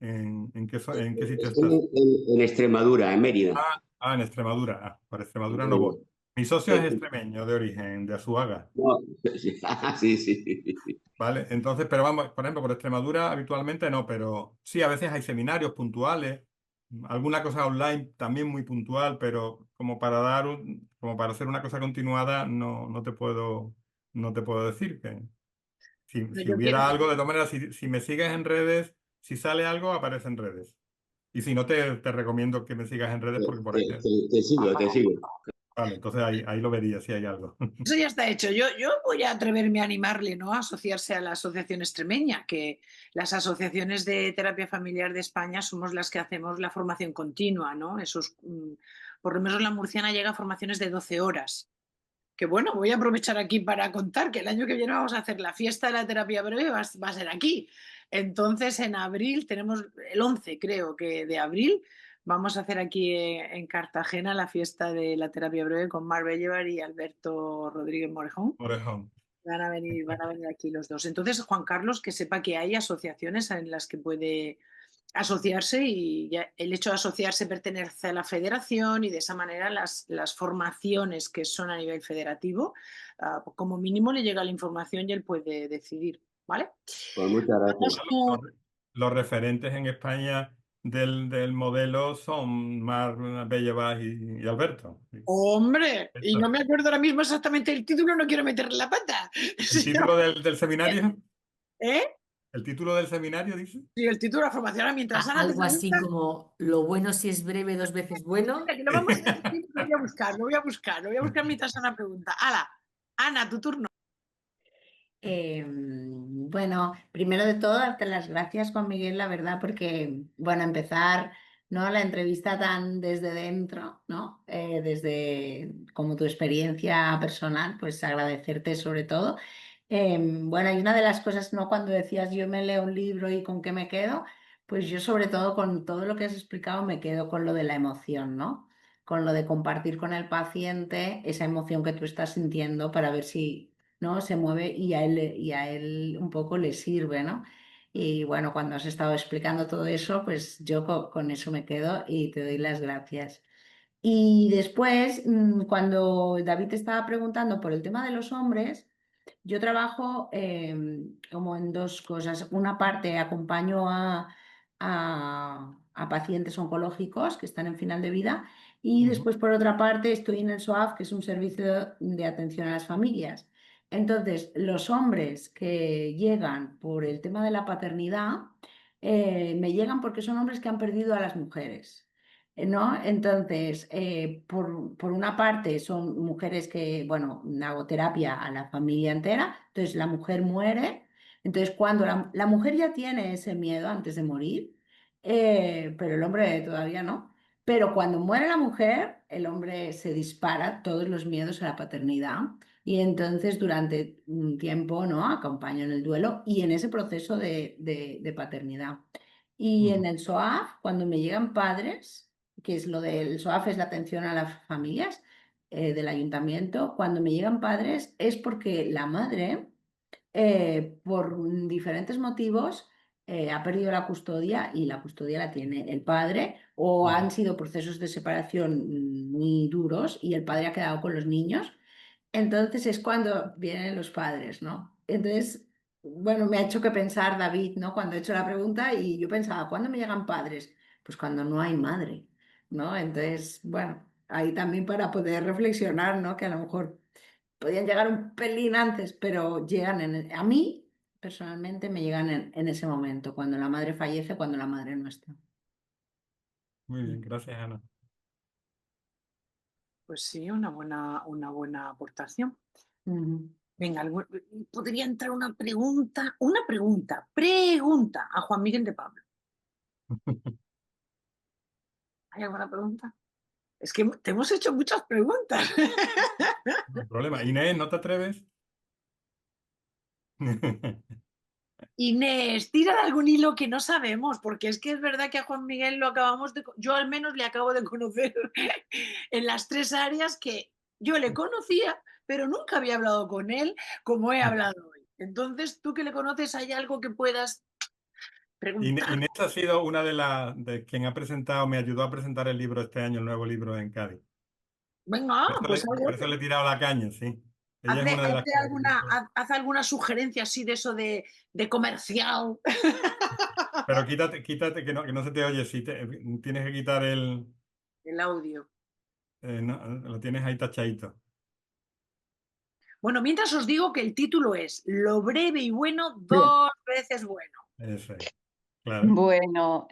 ¿En qué sitio Estoy estás? en Extremadura, en Mérida. En Extremadura. Para En Extremadura no voy. Mérida. Mi socio es Sí, extremeño de origen, de Azuaga. no, sí, sí, sí. ¿Vale? Entonces, pero vamos, por ejemplo, por Extremadura habitualmente no, pero sí, a veces hay seminarios puntuales, alguna cosa online también muy puntual, pero como para como para hacer una cosa continuada, no te puedo decir que No, si yo quiero, hubiera algo, de todas maneras, si me sigues en redes, si sale algo, aparece en redes. Y si no, te recomiendo que me sigas en redes porque por ahí. Te sigo, te sigo. Vale, entonces ahí lo vería si hay algo. eso ya está hecho. Yo voy a atreverme a animarle, ¿no? A asociarse a la Asociación Extremeña, que las asociaciones de terapia familiar de España somos las que hacemos la formación continua, ¿no? Por lo menos la murciana llega a formaciones de 12 horas. Que bueno, voy a aprovechar aquí para contar que el año que viene vamos a hacer la fiesta de la terapia breve, va a ser aquí. Entonces, en abril tenemos el 11, creo que de abril, vamos a hacer aquí en Cartagena la fiesta de la terapia breve con Mar Bellevar y Alberto Rodríguez Morejón. Orejón. Van a venir aquí los dos. Entonces, Juan Carlos, que sepa que hay asociaciones en las que puede asociarse y ya el hecho de asociarse pertenece a la federación y de esa manera las formaciones que son a nivel federativo, como mínimo le llega la información y él puede decidir, ¿vale? Pues muchas Vamos gracias. con- Los referentes en España del modelo son Mar Bellevaz y Alberto. Hombre, y no Esto. me acuerdo ahora mismo exactamente el título, no quiero meterle la pata. ¿El título del seminario? ¿Eh? ¿El título del seminario, dice? Sí, el título de la formación, ahora mientras Ana te Algo así pregunta, como lo bueno si es breve, dos veces bueno. que lo vamos a decir, lo voy a buscar, lo voy a buscar mientras Ana pregunta. Hala, Ana, tu turno. Bueno, primero de todo, darte las gracias, Juan Miguel, la verdad, porque, bueno, empezar, ¿no? La entrevista tan desde dentro, ¿no? Desde como tu experiencia personal, pues agradecerte sobre todo. Bueno, y una de las cosas, ¿no? Cuando decías yo me leo un libro y con qué me quedo, pues yo sobre todo con todo lo que has explicado me quedo con lo de la emoción, ¿no? Con lo de compartir con el paciente esa emoción que tú estás sintiendo para ver si ¿no? Se mueve y a él un poco le sirve, ¿no? Y bueno, cuando has estado explicando todo eso, pues yo con eso me quedo y te doy las gracias. Y después, cuando David te estaba preguntando por el tema de los hombres, yo trabajo como en dos cosas. Una parte acompaño a pacientes oncológicos que están en final de vida y Ujú, después por otra parte estoy en el SOAF, que es un servicio de atención a las familias. Entonces, los hombres que llegan por el tema de la paternidad, me llegan porque son hombres que han perdido a las mujeres. ¿No? Entonces, por una parte son mujeres que, bueno, hago terapia a la familia entera, entonces la mujer muere, entonces cuando la mujer ya tiene ese miedo antes de morir, pero el hombre todavía no, pero cuando muere la mujer, el hombre se dispara todos los miedos a la paternidad y entonces durante un tiempo, ¿no? Acompaño en el duelo y en ese proceso de paternidad. Y en ujú, el SOAF, cuando me llegan padres, que es lo del SOAF, es la atención a las familias del ayuntamiento. Cuando me llegan padres es porque la madre, por diferentes motivos, ha perdido la custodia y la custodia la tiene el padre o ujú. han sido procesos de separación muy duros y el padre ha quedado con los niños. Entonces es cuando vienen los padres, ¿no? Entonces, bueno, me ha hecho que pensar David, ¿no? Cuando he hecho la pregunta y yo pensaba, ¿cuándo me llegan padres? Pues cuando no hay madre, ¿no? Entonces, bueno, ahí también para poder reflexionar, ¿no? Que a lo mejor podían llegar un pelín antes, pero llegan a mí, personalmente, me llegan en ese momento, cuando la madre fallece, cuando la madre no está. Muy bien, gracias, Ana. Pues sí, una buena aportación. Ujú. Venga, podría entrar una pregunta a Juan Miguel de Pablo. ¿Hay alguna pregunta? Es que te hemos hecho muchas preguntas. No hay problema. Inés, ¿no te atreves? Inés, tira de algún hilo que no sabemos, porque es que es verdad que a Juan Miguel lo acabamos de... Yo al menos le acabo de conocer en las 3 áreas que yo le conocía, pero nunca había hablado con él como he hablado hoy. Entonces, tú que le conoces, ¿hay algo que puedas preguntar? Inés ha sido una de quien ha presentado, me ayudó a presentar el libro este año, el nuevo libro en Cádiz. Venga, pues Por eso le he tirado la caña, sí. Ella es una de las que... haz alguna sugerencia así de eso de comercial. Pero quítate que no se te oye. Si tienes que quitar el audio. lo tienes ahí tachadito. Bueno, mientras os digo que el título es Lo breve y bueno, 2 veces bueno. Eso es, claro. Bueno,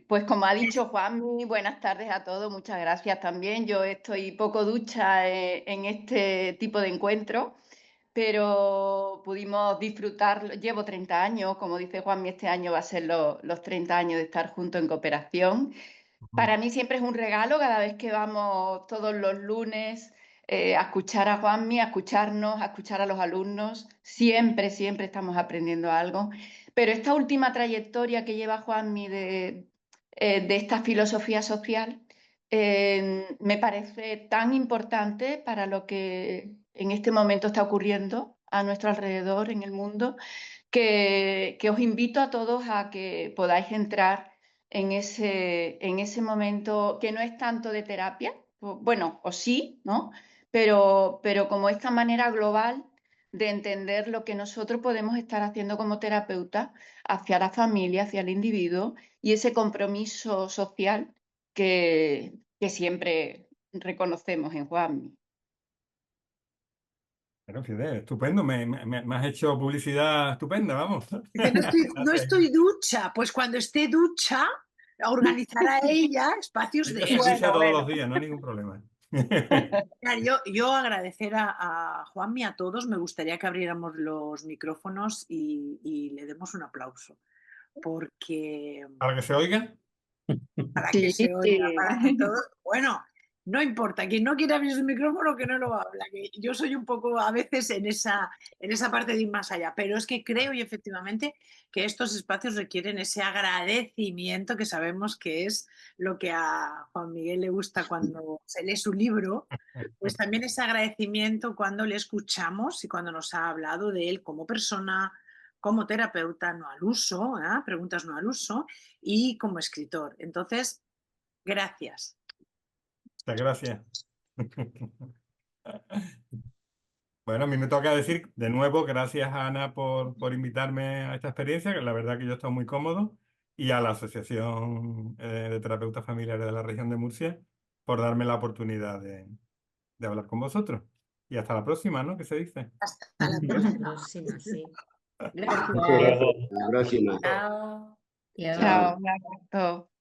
pues como ha dicho Juanmi, buenas tardes a todos, muchas gracias también. Yo estoy poco ducha en este tipo de encuentros, pero pudimos disfrutar, llevo 30 años, como dice Juanmi, este año va a ser los 30 años de estar juntos en cooperación. Para mí siempre es un regalo cada vez que vamos todos los lunes a escuchar a Juanmi, a escucharnos, a escuchar a los alumnos. Siempre, siempre estamos aprendiendo algo. Pero esta última trayectoria que lleva Juanmi de esta filosofía social me parece tan importante para lo que en este momento está ocurriendo a nuestro alrededor en el mundo, que os invito a todos a que podáis entrar en ese momento que no es tanto de terapia, bueno, o sí, ¿no? Pero como esta manera global de entender lo que nosotros podemos estar haciendo como terapeutas hacia la familia, hacia el individuo y ese compromiso social que siempre reconocemos en Juanmi. Bueno, Fidel, estupendo. Me has hecho publicidad estupenda, vamos. No estoy ducha. Pues cuando esté ducha, organizará ella espacios de... Ella se ducha todos los días, no hay ningún problema. Yo agradecer a Juanmi, a todos, me gustaría que abriéramos los micrófonos y le demos un aplauso, porque ¿Para que se oiga? para que se oiga, para que todos, bueno, no importa, quien no quiera abrir su micrófono que no lo habla, que yo soy un poco a veces en esa parte de ir más allá, pero es que creo y efectivamente que estos espacios requieren ese agradecimiento que sabemos que es lo que a Juan Miguel le gusta cuando se lee su libro, pues también ese agradecimiento cuando le escuchamos y cuando nos ha hablado de él como persona, como terapeuta, no al uso, preguntas no al uso, y como escritor. Entonces, gracias. Muchas gracias. Bueno, a mí me toca decir de nuevo gracias a Ana por invitarme a esta experiencia, que la verdad que yo he estado muy cómodo, y a la Asociación de Terapeutas Familiares de la Región de Murcia por darme la oportunidad de hablar con vosotros. Y hasta la próxima, ¿no? ¿Qué se dice? Hasta la próxima. Sí. Muchas gracias. Hasta la próxima. Chao. Chao, un abrazo.